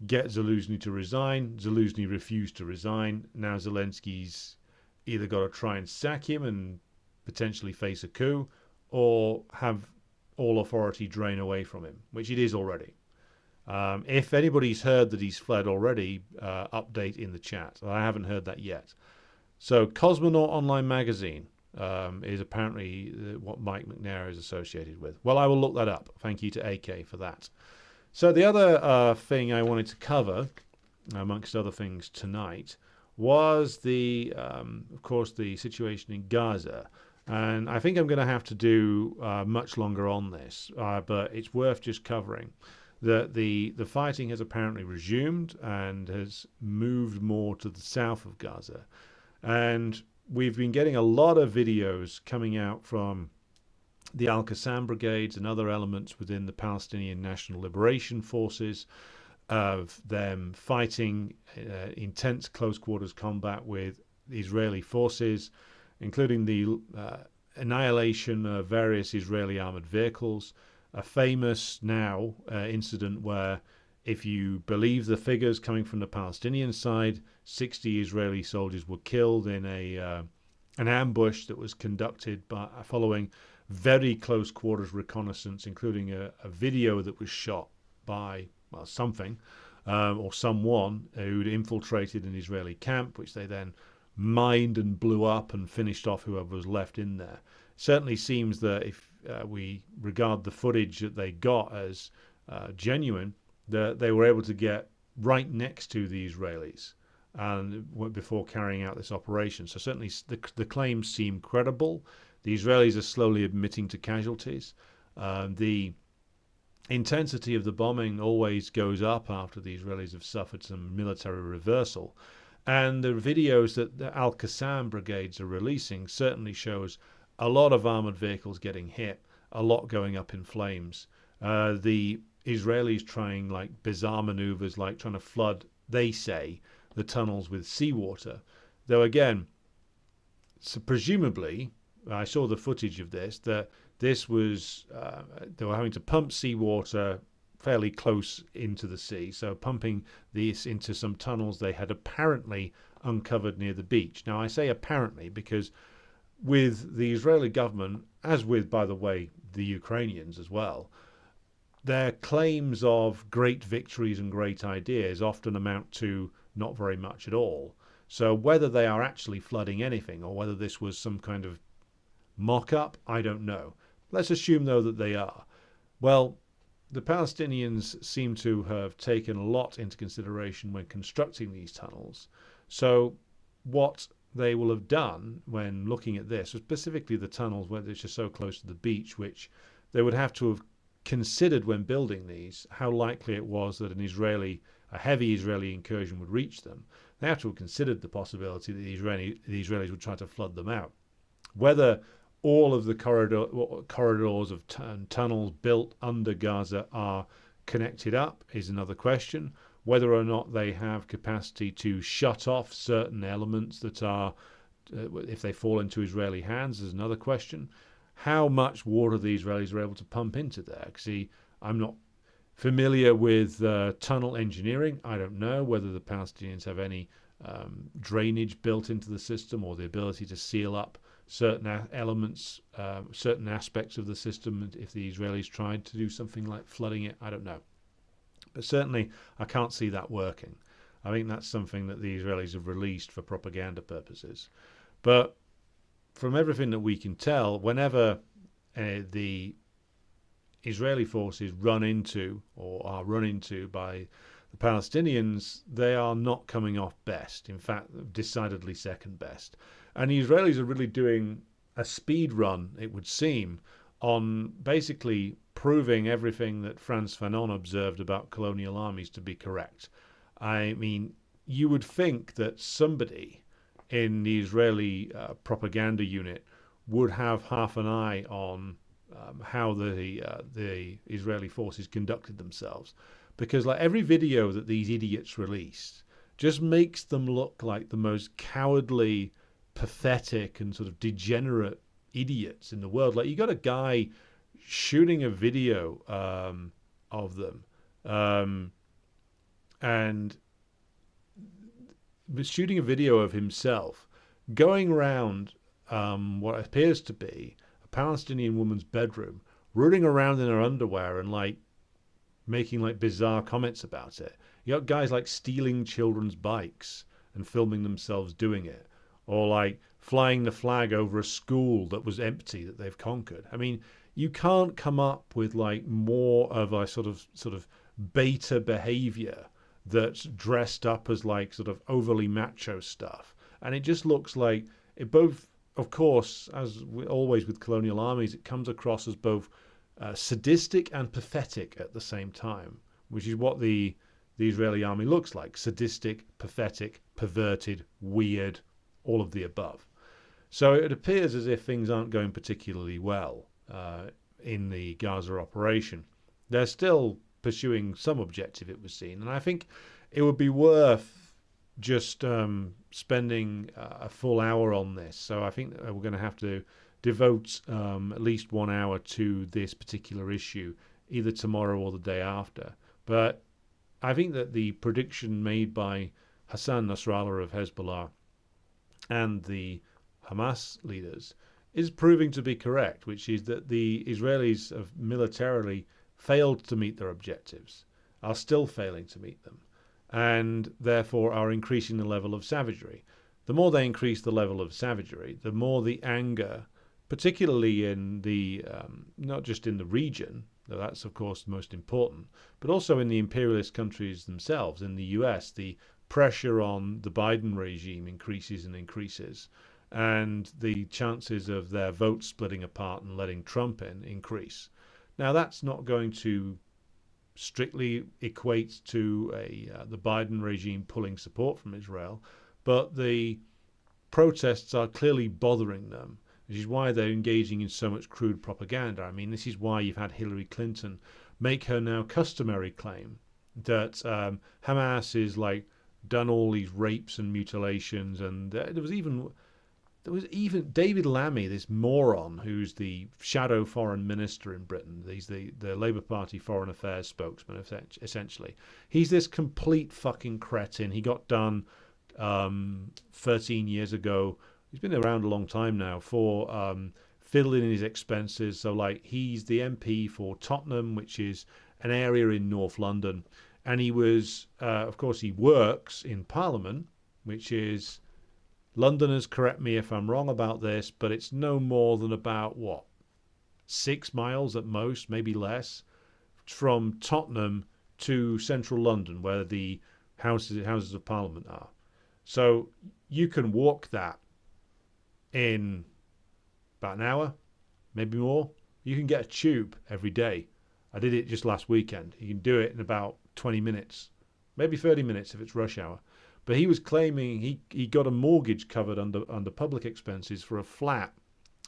get Zelensky to resign. Zelensky refused to resign. Now Zelensky's either got to try and sack him and potentially face a coup, or have all authority drain away from him, which it is already. If anybody's heard that he's fled already, update in the chat. I haven't heard that yet. So Cosmonaut Online Magazine is apparently what Mike McNair is associated with. Well, I will look that up. Thank you to AK for that. So the other thing I wanted to cover, amongst other things tonight, was of course, the situation in Gaza. And I think I'm going to have to do much longer on this, but it's worth just covering. The fighting has apparently resumed and has moved more to the south of Gaza. And we've been getting a lot of videos coming out from the Al-Qassam brigades and other elements within the Palestinian National Liberation Forces of them fighting intense close quarters combat with Israeli forces, including the annihilation of various Israeli armored vehicles. A famous now incident where, if you believe the figures coming from the Palestinian side, 60 Israeli soldiers were killed in an ambush that was conducted following very close quarters reconnaissance, including a video that was shot by something or someone who'd infiltrated an Israeli camp, which they then mined and blew up and finished off whoever was left in there. Certainly seems that if we regard the footage that they got as genuine, that they were able to get right next to the Israelis and before carrying out this operation. So certainly the claims seem credible. The Israelis are slowly admitting to casualties. The intensity of the bombing always goes up after the Israelis have suffered some military reversal. And the videos that the Al-Qassam brigades are releasing certainly shows a lot of armored vehicles getting hit, a lot going up in flames. The Israelis trying like bizarre maneuvers, like trying to flood, they say, the tunnels with seawater. Though again, so presumably, I saw the footage of this, that this was, they were having to pump seawater fairly close into the sea, so pumping this into some tunnels they had apparently uncovered near the beach. Now I say apparently because with the Israeli government, as with, by the way, the Ukrainians as well, their claims of great victories and great ideas often amount to not very much at all. So whether they are actually flooding anything or whether this was some kind of mock-up, I don't know. Let's assume, though, that they are. Well, the Palestinians seem to have taken a lot into consideration when constructing these tunnels. So what they will have done when looking at this, specifically the tunnels which are so close to the beach, which they would have to have considered when building these, how likely it was that a heavy Israeli incursion would reach them. They have to have considered the possibility that the Israelis would try to flood them out. Whether all of the corridors of tunnels built under Gaza are connected up is another question. Whether or not they have capacity to shut off certain elements that are, if they fall into Israeli hands, is another question. How much water the Israelis are able to pump into there? See, I'm not familiar with tunnel engineering. I don't know whether the Palestinians have any drainage built into the system or the ability to seal up certain elements, certain aspects of the system. If the Israelis tried to do something like flooding it, I don't know. But certainly I can't see that working. I think that's something that the Israelis have released for propaganda purposes. But from everything that we can tell, whenever the Israeli forces run into or are run into by the Palestinians, they are not coming off best. In fact, decidedly second best. And the Israelis are really doing a speed run, it would seem, on basically proving everything that Frantz Fanon observed about colonial armies to be correct. I mean, you would think that somebody in the Israeli propaganda unit would have half an eye on how the Israeli forces conducted themselves, because like every video that these idiots released just makes them look like the most cowardly, pathetic and sort of degenerate idiots in the world. Like you got a guy shooting a video of them and shooting a video of himself going around what appears to be a Palestinian woman's bedroom, rooting around in her underwear and like making like bizarre comments about it. You got guys like stealing children's bikes and filming themselves doing it, or like flying the flag over a school that was empty that they've conquered. I mean, you can't come up with like more of a sort of beta behavior that's dressed up as like sort of overly macho stuff. And it just looks like it both, of course, as always with colonial armies, it comes across as both sadistic and pathetic at the same time, which is what the Israeli army looks like: sadistic, pathetic, perverted, weird, all of the above. So it appears as if things aren't going particularly well in the Gaza operation. They're still pursuing some objective, it was seen, and I think it would be worth just spending a full hour on this. So I think we're going to have to devote at least 1 hour to this particular issue, either tomorrow or the day after. But I think that the prediction made by Hassan Nasrallah of Hezbollah and the Hamas leaders is proving to be correct, which is that the Israelis have militarily failed to meet their objectives, are still failing to meet them, and therefore are increasing the level of savagery. The more they increase the level of savagery, the more the anger, particularly in the, not just in the region, though that's of course the most important, but also in the imperialist countries themselves. In the US, the pressure on the Biden regime increases and increases, and the chances of their votes splitting apart and letting Trump in increase. Now, that's not going to strictly equate to the Biden regime pulling support from Israel, but the protests are clearly bothering them, which is why they're engaging in so much crude propaganda. I mean, this is why you've had Hillary Clinton make her now customary claim that Hamas is like done all these rapes and mutilations, and there was even David Lammy, this moron who's the shadow foreign minister in Britain. He's the Labour Party foreign affairs spokesman, essentially. He's this complete fucking cretin. He got done 13 years ago. He's been around a long time now for fiddling in his expenses. So, like, he's the MP for Tottenham, which is an area in North London. And he was, of course, he works in Parliament, which is... Londoners, correct me if I'm wrong about this, but it's no more than about, 6 miles at most, maybe less, from Tottenham to central London, where the Houses of Parliament are. So you can walk that in about an hour, maybe more. You can get a tube every day. I did it just last weekend. You can do it in about 20 minutes, maybe 30 minutes if it's rush hour. But he was claiming he got a mortgage covered under public expenses for a flat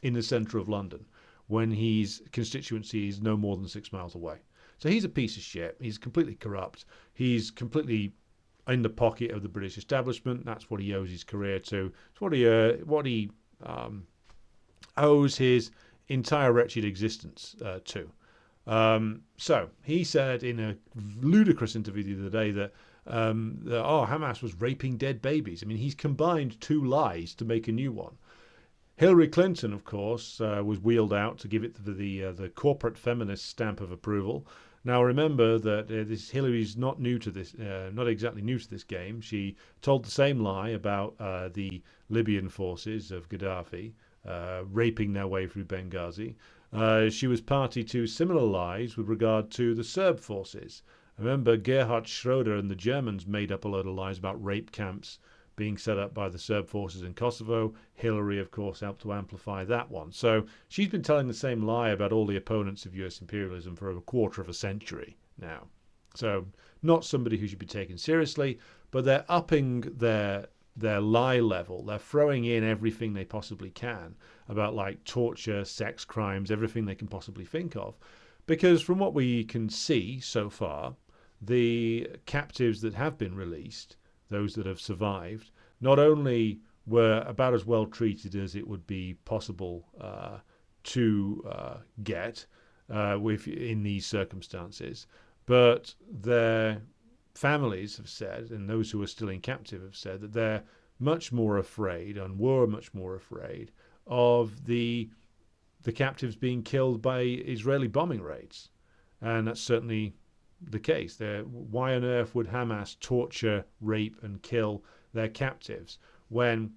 in the centre of London when his constituency is no more than 6 miles away. So he's a piece of shit. He's completely corrupt. He's completely in the pocket of the British establishment. That's what he owes his career to. It's what he owes his entire wretched existence to. So he said in a ludicrous interview the other day that Hamas was raping dead babies. I mean, he's combined 2 lies to make a new one. Hillary Clinton, of course, was wheeled out to give it the corporate feminist stamp of approval. Now, remember that Hillary's not new to this, not exactly new to this game. She told the same lie about the Libyan forces of Gaddafi raping their way through Benghazi. She was party to similar lies with regard to the Serb forces. Remember, Gerhard Schroeder and the Germans made up a load of lies about rape camps being set up by the Serb forces in Kosovo. Hillary, of course, helped to amplify that one. So she's been telling the same lie about all the opponents of US imperialism for a quarter of a century now. So not somebody who should be taken seriously, but they're upping their lie level. They're throwing in everything they possibly can about like torture, sex crimes, everything they can possibly think of. Because from what we can see so far, the captives that have been released, those that have survived, not only were about as well treated as it would be possible to get in these circumstances, but their families have said, and those who are still in captive have said, that they're much more afraid and were much more afraid of the captives being killed by Israeli bombing raids. And that's certainly the case. Why on earth would Hamas torture, rape, and kill their captives when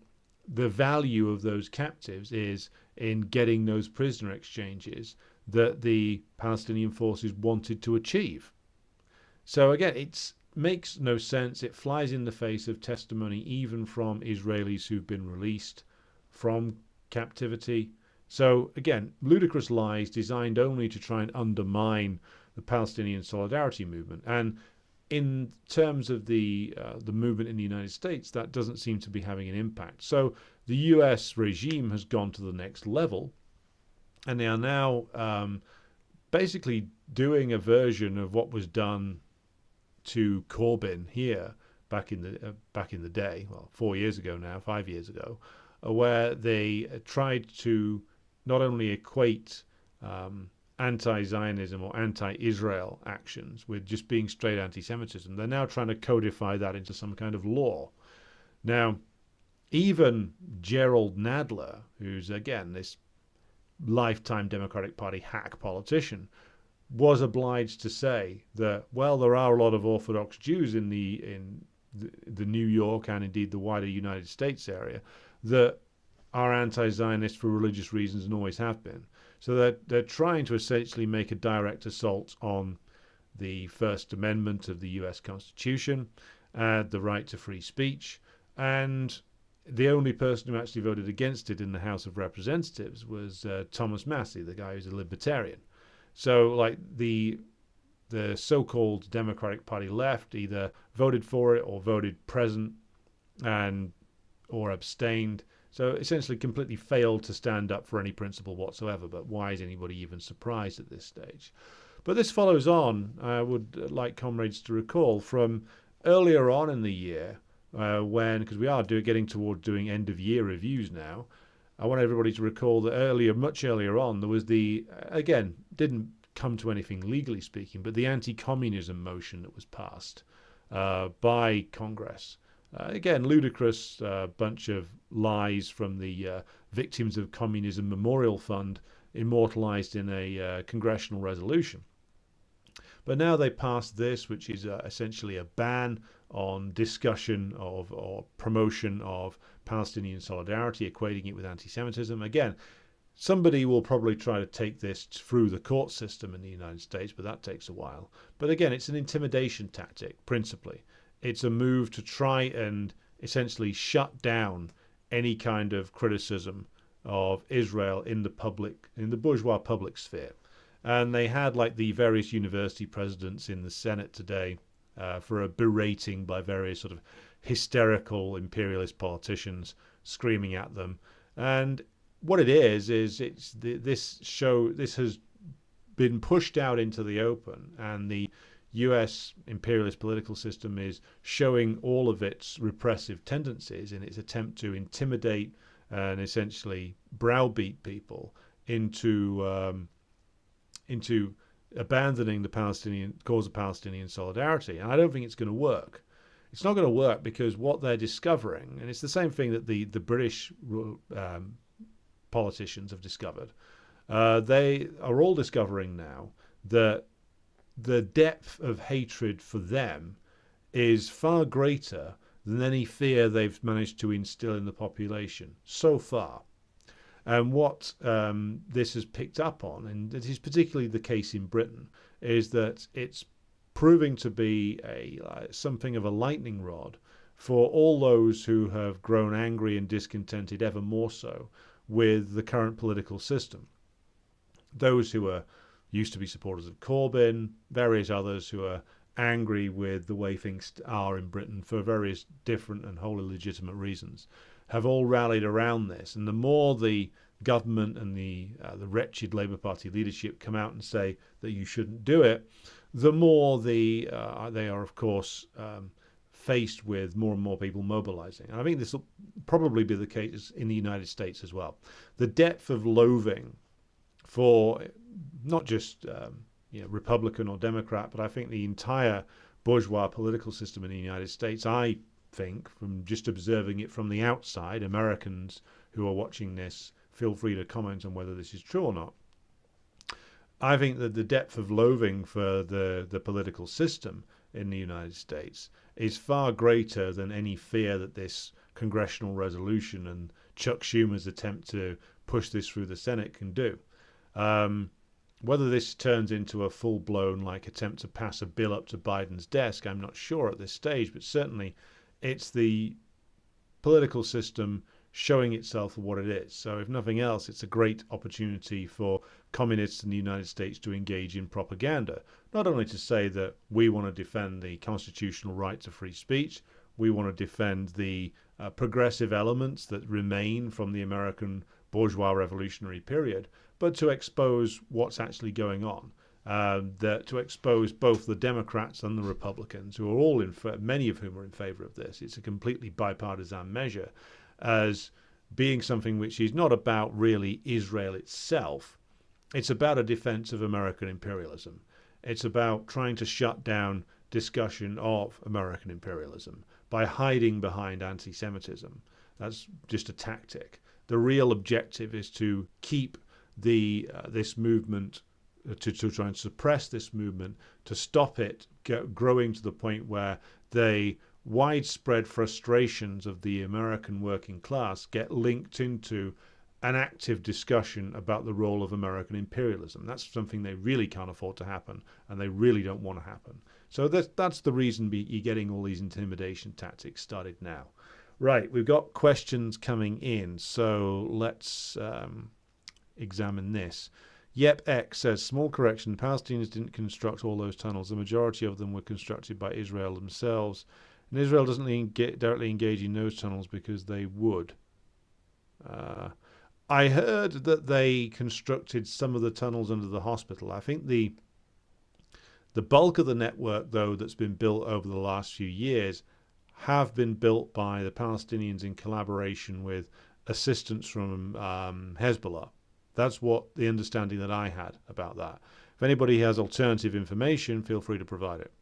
the value of those captives is in getting those prisoner exchanges that the Palestinian forces wanted to achieve? So again, it makes no sense. It flies in the face of testimony even from Israelis who've been released from captivity. So again, ludicrous lies designed only to try and undermine the Palestinian solidarity movement. And in terms of the movement in the United States, that doesn't seem to be having an impact. So the US regime has gone to the next level, and they are now basically doing a version of what was done to Corbyn here back in the day, well, 4 years ago now, 5 years ago, where they tried to not only equate anti-Zionism or anti-Israel actions with just being straight anti-Semitism. They're now trying to codify that into some kind of law. Now, even Gerald Nadler, who's again this lifetime Democratic Party hack politician, was obliged to say that, well, there are a lot of Orthodox Jews in the New York and indeed the wider United States area that are anti-Zionist for religious reasons and always have been. So they're trying to essentially make a direct assault on the First Amendment of the US Constitution, the right to free speech, and the only person who actually voted against it in the House of Representatives was Thomas Massie, the guy who's a libertarian. So like the so-called Democratic Party left either voted for it or voted present or abstained. So essentially completely failed to stand up for any principle whatsoever. But why is anybody even surprised at this stage? But this follows on, I would like comrades to recall, from earlier on in the year when, because we are getting towards doing end-of-year reviews now, I want everybody to recall that much earlier on, there was again, didn't come to anything legally speaking, but the anti-communism motion that was passed by Congress. Again, ludicrous bunch of lies from the Victims of Communism Memorial Fund, immortalized in a congressional resolution. But now they passed this, which is essentially a ban on discussion of or promotion of Palestinian solidarity, equating it with anti-Semitism. Again, somebody will probably try to take this through the court system in the United States, but that takes a while. But again, it's an intimidation tactic, principally. It's a move to try and essentially shut down any kind of criticism of Israel in the bourgeois public sphere. And they had like the various university presidents in the Senate today for a berating by various sort of hysterical imperialist politicians screaming at them. And what it is this has been pushed out into the open, and the US imperialist political system is showing all of its repressive tendencies in its attempt to intimidate and essentially browbeat people into abandoning the cause of Palestinian solidarity. And I don't think it's going to work. It's not going to work because what they're discovering, and it's the same thing that the British politicians have discovered, they are all discovering now that the depth of hatred for them is far greater than any fear they've managed to instill in the population so far. And what this has picked up on, and it is particularly the case in Britain, is that it's proving to be something of a lightning rod for all those who have grown angry and discontented ever more so with the current political system. Those who are used to be supporters of Corbyn, various others who are angry with the way things are in Britain for various different and wholly legitimate reasons, have all rallied around this. And the more the government and the wretched Labour Party leadership come out and say that you shouldn't do it, the more they are, of course, faced with more and more people mobilizing. And I think this will probably be the case in the United States as well. The depth of loathing for not just Republican or Democrat, but I think the entire bourgeois political system in the United States, I think, from just observing it from the outside, Americans who are watching this, feel free to comment on whether this is true or not, I think that the depth of loathing for the political system in the United States is far greater than any fear that this congressional resolution and Chuck Schumer's attempt to push this through the Senate can do. Whether this turns into a full-blown attempt to pass a bill up to Biden's desk, I'm not sure at this stage, but certainly it's the political system showing itself for what it is. So if nothing else, it's a great opportunity for communists in the United States to engage in propaganda, not only to say that we want to defend the constitutional right to free speech, we want to defend the progressive elements that remain from the American bourgeois revolutionary period, but to expose what's actually going on, to expose both the Democrats and the Republicans, who are all many of whom are in favor of this. It's a completely bipartisan measure, as being something which is not about really Israel itself. It's about a defense of American imperialism. It's about trying to shut down discussion of American imperialism by hiding behind anti-Semitism. That's just a tactic. The real objective is to keep this movement, to try and suppress this movement, to stop it growing to the point where the widespread frustrations of the American working class get linked into an active discussion about the role of American imperialism. That's something they really can't afford to happen, and they really don't want to happen. So that's the reason you're getting all these intimidation tactics started now. Right, we've got questions coming in, so let's examine this. Yep X says, small correction, Palestinians didn't construct all those tunnels. The majority of them were constructed by Israel themselves. And Israel doesn't directly engage in those tunnels because they would. I heard that they constructed some of the tunnels under the hospital. I think the bulk of the network, though, that's been built over the last few years have been built by the Palestinians in collaboration with assistance from Hezbollah. That's what the understanding that I had about that. If anybody has alternative information, feel free to provide it.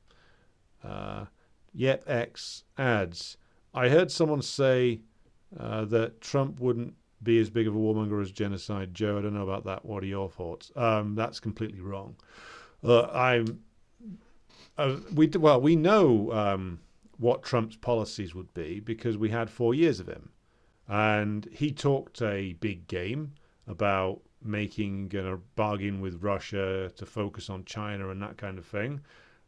Yep X adds, I heard someone say that Trump wouldn't be as big of a warmonger as Genocide Joe. I don't know about that. What are your thoughts? That's completely wrong. We know what Trump's policies would be because we had 4 years of him. And he talked a big game about making a bargain with Russia to focus on China and that kind of thing.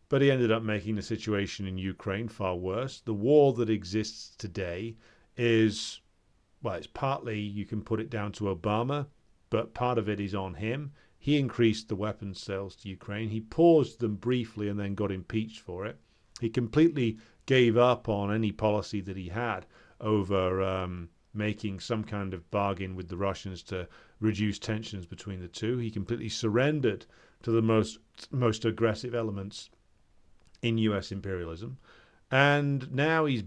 But he ended up making the situation in Ukraine far worse. The war that exists today is, well, it's partly, you can put it down to Obama, but part of it is on him. He increased the weapons sales to Ukraine. He paused them briefly and then got impeached for it. He completely gave up on any policy that he had over making some kind of bargain with the Russians to reduce tensions between the two. He completely surrendered to the most aggressive elements in US imperialism. And now he's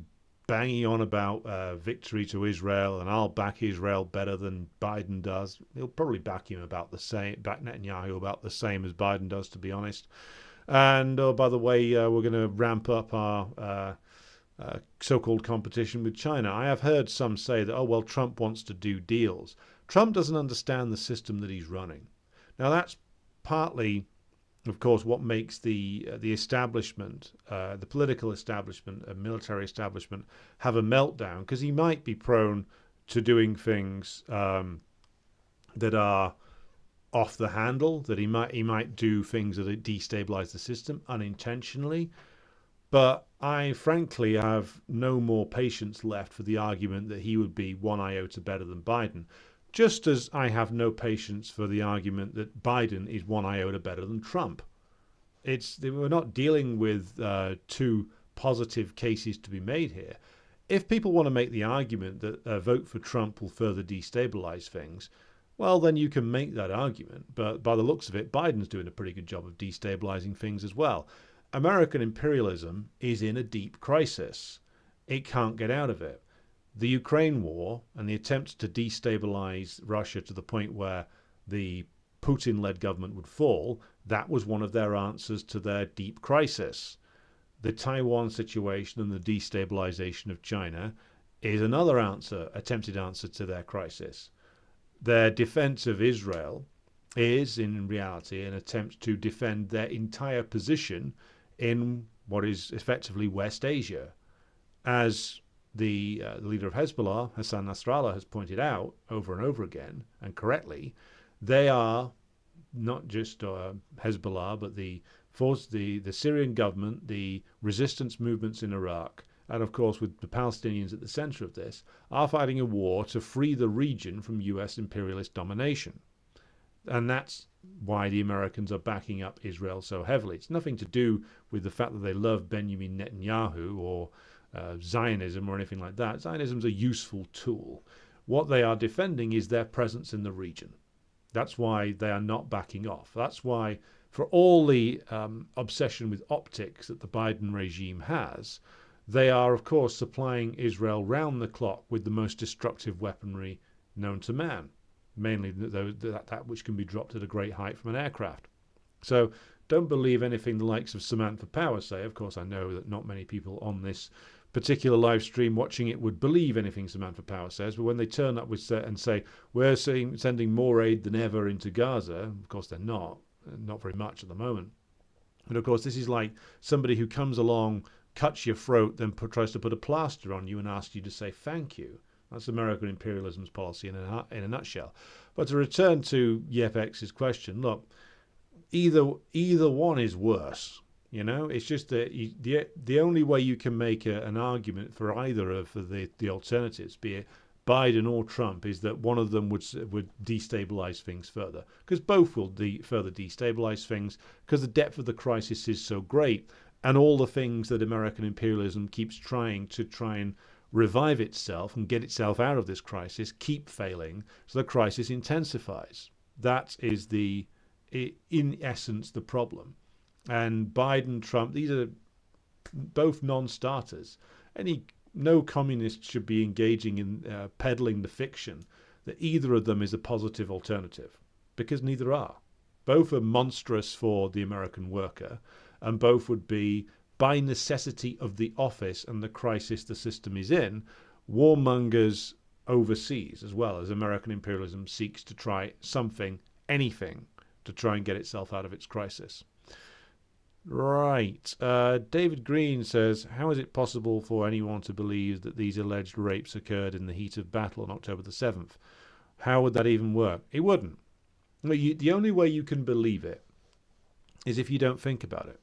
banging on about victory to Israel, and I'll back Israel better than Biden does. He'll probably back him about the same, back Netanyahu about the same as Biden does, to be honest. And oh, by the way, we're going to ramp up our so-called competition with China. I have heard some say that, oh, well, Trump wants to do deals. Trump doesn't understand the system that he's running. Now, that's partly, of course, what makes the establishment, the political establishment, military establishment, have a meltdown, because he might be prone to doing things that are off the handle, that he might do things that destabilize the system unintentionally. But I frankly have no more patience left for the argument that he would be one iota better than Biden, just as I have no patience for the argument that Biden is one iota better than Trump. We're not dealing with two positive cases to be made here. If people want to make the argument that a vote for Trump will further destabilize things, well, then you can make that argument. But by the looks of it, Biden's doing a pretty good job of destabilizing things as well. American imperialism is in a deep crisis. It can't get out of it. The Ukraine war and the attempts to destabilize Russia to the point where the Putin-led government would fall, that was one of their answers to their deep crisis. The Taiwan situation and the destabilization of China is another attempted answer to their crisis. Their defense of Israel is in reality an attempt to defend their entire position in what is effectively West Asia. As the leader of Hezbollah, Hassan Nasrallah, has pointed out over and over again, and correctly, they are not just Hezbollah, but the Syrian government, the resistance movements in Iraq, and of course with the Palestinians at the center of this, are fighting a war to free the region from US imperialist domination. And that's why the Americans are backing up Israel so heavily. It's nothing to do with the fact that they love Benjamin Netanyahu or Zionism or anything like that. Zionism's a useful tool. What they are defending is their presence in the region. That's why they are not backing off. That's why, for all the obsession with optics that the Biden regime has, they are, of course, supplying Israel round the clock with the most destructive weaponry known to man, mainly that which can be dropped at a great height from an aircraft. So don't believe anything the likes of Samantha Power say. Of course, I know that not many people on this particular live stream watching it would believe anything Samantha Power says, but when they turn up and say, we're sending more aid than ever into Gaza, of course they're not very much at the moment. But of course, this is like somebody who comes along, cuts your throat, then tries to put a plaster on you and asks you to say thank you. That's American imperialism's policy in a nutshell. But to return to Yepex's question, look, either one is worse. You know, it's just that the only way you can make an argument for either of the alternatives, be it Biden or Trump, is that one of them would destabilize things further, because both will further destabilize things, because the depth of the crisis is so great, and all the things that American imperialism keeps trying and revive itself and get itself out of this crisis keep failing, so the crisis intensifies. That is in essence the problem. And Biden, Trump, these are both non-starters. No communist should be engaging in peddling the fiction that either of them is a positive alternative, because neither are. Both are monstrous for the American worker, and both would be, by necessity of the office and the crisis the system is in, warmongers overseas, as well as American imperialism seeks to try anything, to try and get itself out of its crisis. Right. David Green says, how is it possible for anyone to believe that these alleged rapes occurred in the heat of battle on October the 7th? How would that even work? It wouldn't. The only way you can believe it is if you don't think about it.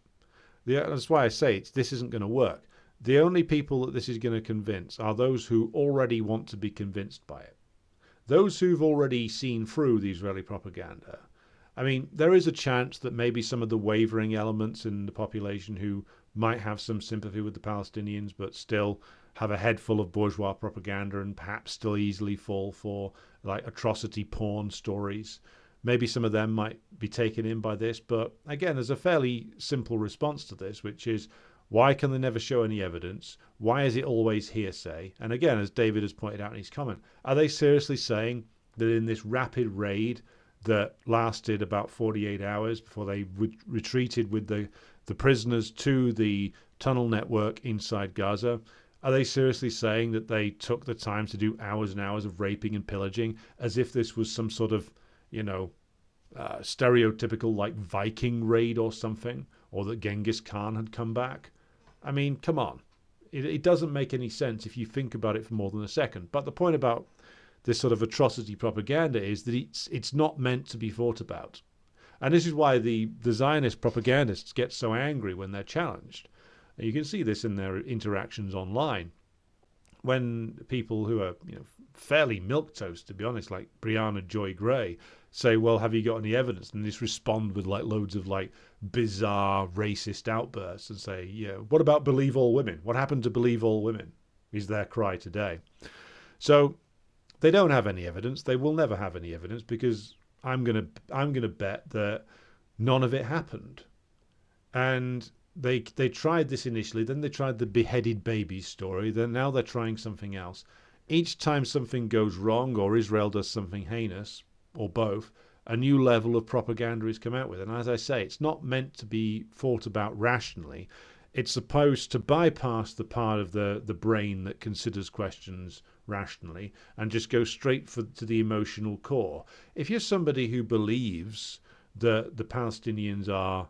That's why I say this isn't going to work. The only people that this is going to convince are those who already want to be convinced by it. Those who've already seen through the Israeli propaganda. I mean, there is a chance that maybe some of the wavering elements in the population who might have some sympathy with the Palestinians but still have a head full of bourgeois propaganda and perhaps still easily fall for like atrocity porn stories. Maybe some of them might be taken in by this, but again, there's a fairly simple response to this, which is, why can they never show any evidence? Why is it always hearsay? And again, as David has pointed out in his comment, are they seriously saying that in this rapid raid that lasted about 48 hours before they retreated with the prisoners to the tunnel network inside Gaza, are they seriously saying that they took the time to do hours and hours of raping and pillaging as if this was some sort of, stereotypical like Viking raid or something, or that Genghis Khan had come back? I mean, come on. It doesn't make any sense if you think about it for more than a second. But the point about this sort of atrocity propaganda is that it's not meant to be thought about. And this is why the Zionist propagandists get so angry when they're challenged. And you can see this in their interactions online. When people who are fairly milquetoast, to be honest, like Brianna Joy Gray, say, well, have you got any evidence? And just respond with like loads of like bizarre racist outbursts and say, what about believe all women? What happened to believe all women? Is their cry today. So they don't have any evidence. They will never have any evidence, because I'm gonna bet that none of it happened. And they tried this initially, then they tried the beheaded baby story, then now they're trying something else. Each time something goes wrong or Israel does something heinous, or both, a new level of propaganda is come out with. And as I say, it's not meant to be thought about rationally. It's supposed to bypass the part of the brain that considers questions rationally and just go straight to the emotional core. If you're somebody who believes that the Palestinians are,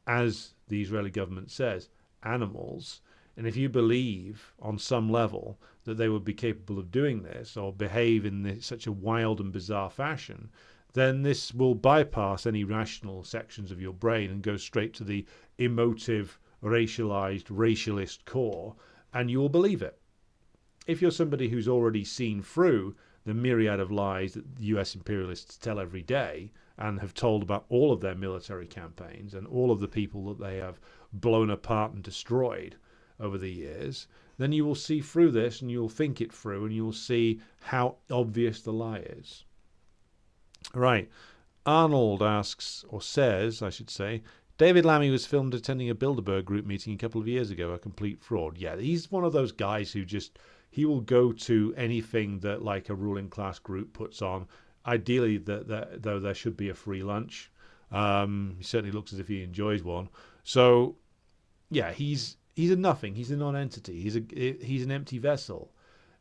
as the Israeli government says, animals, and if you believe on some level that they would be capable of doing this or behave in such a wild and bizarre fashion, then this will bypass any rational sections of your brain and go straight to the emotive, racialist core, and you will believe it. If you're somebody who's already seen through the myriad of lies that the US imperialists tell every day and have told about all of their military campaigns and all of the people that they have blown apart and destroyed over the years, then you will see through this and you'll think it through and you'll see how obvious the lie is. Right. Arnold asks, or says, I should say, David Lammy was filmed attending a Bilderberg group meeting a couple of years ago, a complete fraud. Yeah, he's one of those guys who he will go to anything that like a ruling class group puts on. Ideally, though there should be a free lunch. He certainly looks as if he enjoys one. So, yeah, he's a nothing. He's a non-entity. He's an empty vessel.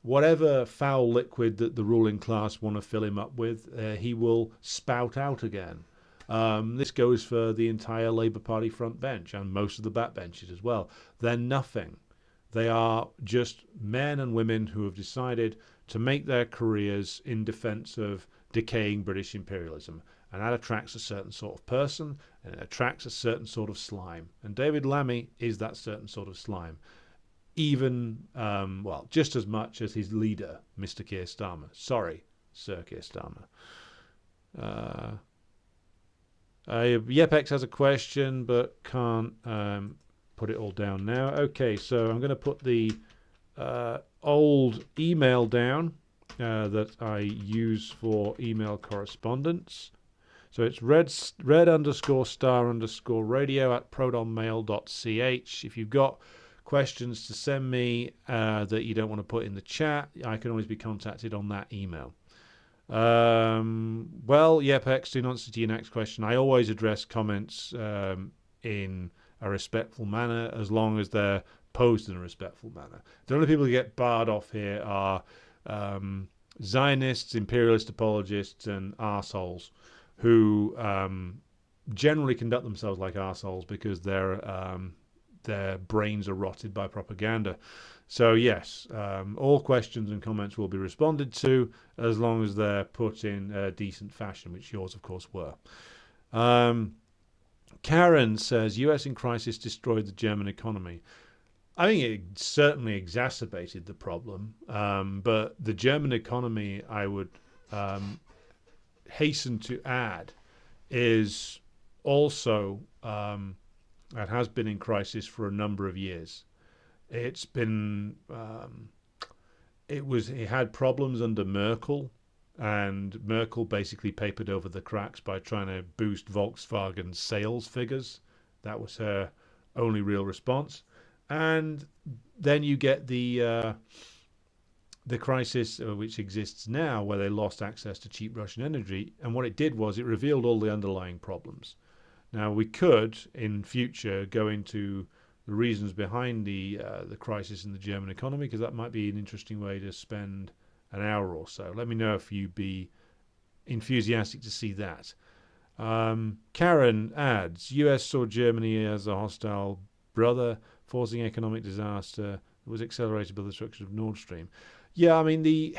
Whatever foul liquid that the ruling class want to fill him up with, he will spout out again. This goes for the entire Labour Party front bench and most of the backbenches as well. They're nothing. They are just men and women who have decided to make their careers in defence of decaying British imperialism. And that attracts a certain sort of person, and it attracts a certain sort of slime. And David Lammy is that certain sort of slime. Even, just as much as his leader, Mr. Keir Starmer. Sorry, Sir Keir Starmer. Yepex has a question, but can't put it all down now. Okay, so I'm going to put the old email down that I use for email correspondence. So it's red_star_radio@protonmail.ch. If you've got questions to send me that you don't want to put in the chat, I can always be contacted on that email. Yepex, do not answer to your next question. I always address comments in a respectful manner as long as they're posed in a respectful manner. The only people who get barred off here are Zionists, imperialist apologists, and arseholes who generally conduct themselves like arseholes because their brains are rotted by propaganda. So yes, all questions and comments will be responded to as long as they're put in a decent fashion, which yours, of course, were. Karen says, US in crisis destroyed the German economy. I think it certainly exacerbated the problem, but the German economy, I would hasten to add, is also and has been in crisis for a number of years. It's been it had problems under Merkel, and Merkel basically papered over the cracks by trying to boost Volkswagen's sales figures. That was her only real response. And then you get the crisis which exists now, where they lost access to cheap Russian energy, and what it did was it revealed all the underlying problems. Now, we could, in future, go into the reasons behind the crisis in the German economy, because that might be an interesting way to spend an hour or so. Let me know if you'd be enthusiastic to see that. Karen adds, US saw Germany as a hostile brother, forcing economic disaster that was accelerated by the destruction of Nord Stream. Yeah, I mean, the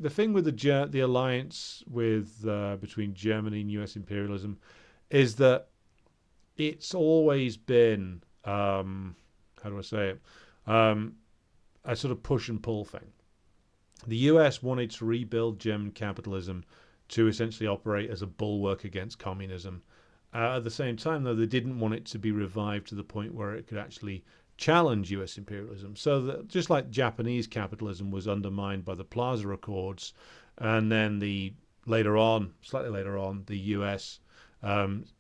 thing with the alliance with between Germany and US imperialism is that it's always been, how do I say it, a sort of push and pull thing. The US wanted to rebuild German capitalism to essentially operate as a bulwark against communism. At the same time, though, they didn't want it to be revived to the point where it could actually challenge US imperialism. So that just like Japanese capitalism was undermined by the Plaza Accords, and then slightly later on, the US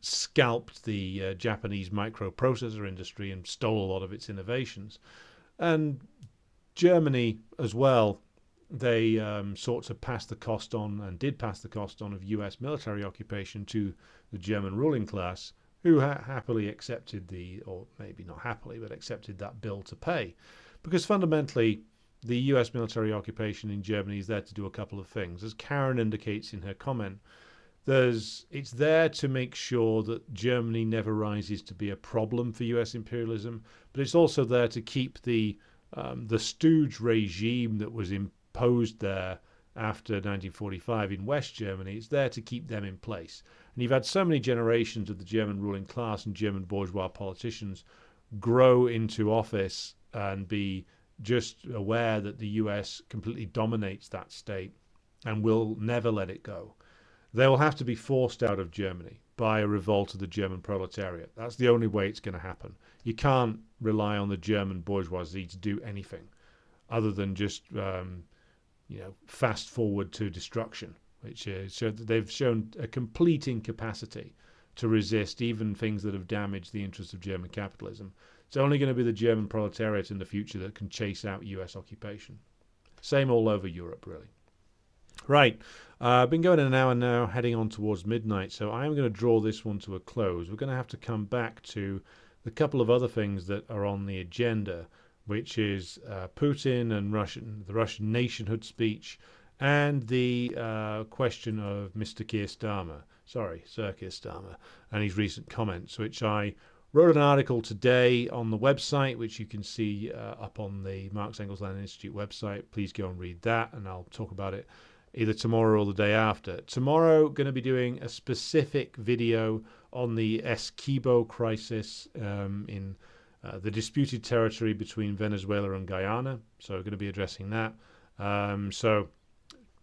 scalped the Japanese microprocessor industry and stole a lot of its innovations. And Germany as well, they sought to pass the cost on, and did pass the cost on, of US military occupation to the German ruling class, who happily accepted or maybe not happily, but accepted that bill to pay. Because fundamentally, the US military occupation in Germany is there to do a couple of things. As Karen indicates in her comment, it's there to make sure that Germany never rises to be a problem for US imperialism, but it's also there to keep the stooge regime that was imposed there after 1945 in West Germany. It's there to keep them in place. And you've had so many generations of the German ruling class and German bourgeois politicians grow into office and be just aware that the US completely dominates that state and will never let it go. They will have to be forced out of Germany by a revolt of the German proletariat. That's the only way it's going to happen. You can't rely on the German bourgeoisie to do anything other than just fast forward to destruction, which is, so they've shown a complete incapacity to resist even things that have damaged the interests of German capitalism. It's only going to be the German proletariat in the future that can chase out US occupation. Same all over Europe, really. Right, I've been going an hour now, heading on towards midnight, so I am going to draw this one to a close. We're going to have to come back to the couple of other things that are on the agenda, which is Putin and the Russian nationhood speech, and the question of Mr. Sir Keir Starmer, and his recent comments, which I wrote an article today on the website, which you can see up on the Marx Engels Lenin Institute website. Please go and read that, and I'll talk about it either tomorrow or the day after. Tomorrow, going to be doing a specific video on the Essequibo crisis in the disputed territory between Venezuela and Guyana. So we're going to be addressing that. So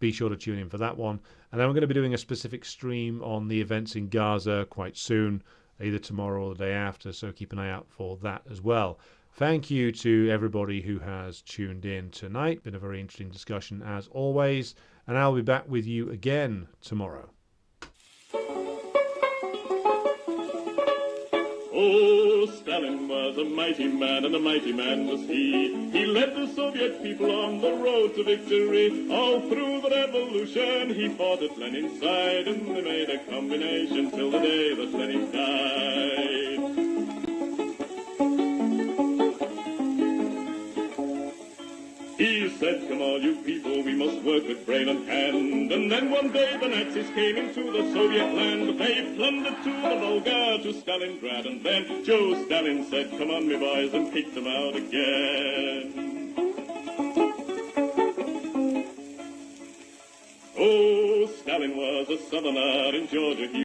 be sure to tune in for that one. And then we're going to be doing a specific stream on the events in Gaza quite soon, either tomorrow or the day after. So keep an eye out for that as well. Thank you to everybody who has tuned in tonight. Been a very interesting discussion as always. And I'll be back with you again tomorrow. Oh, Stalin was a mighty man, and a mighty man was he. He led the Soviet people on the road to victory. All through the revolution, he fought at Lenin's side, and they made a combination till the day that Lenin died. He said, come all you people, we must work with brain and hand. And then one day the Nazis came into the Soviet land. They plundered to the Volga, to Stalingrad. And then Joe Stalin said, come on, me boys, and kick them out again. Oh, Stalin was a southerner in Georgia.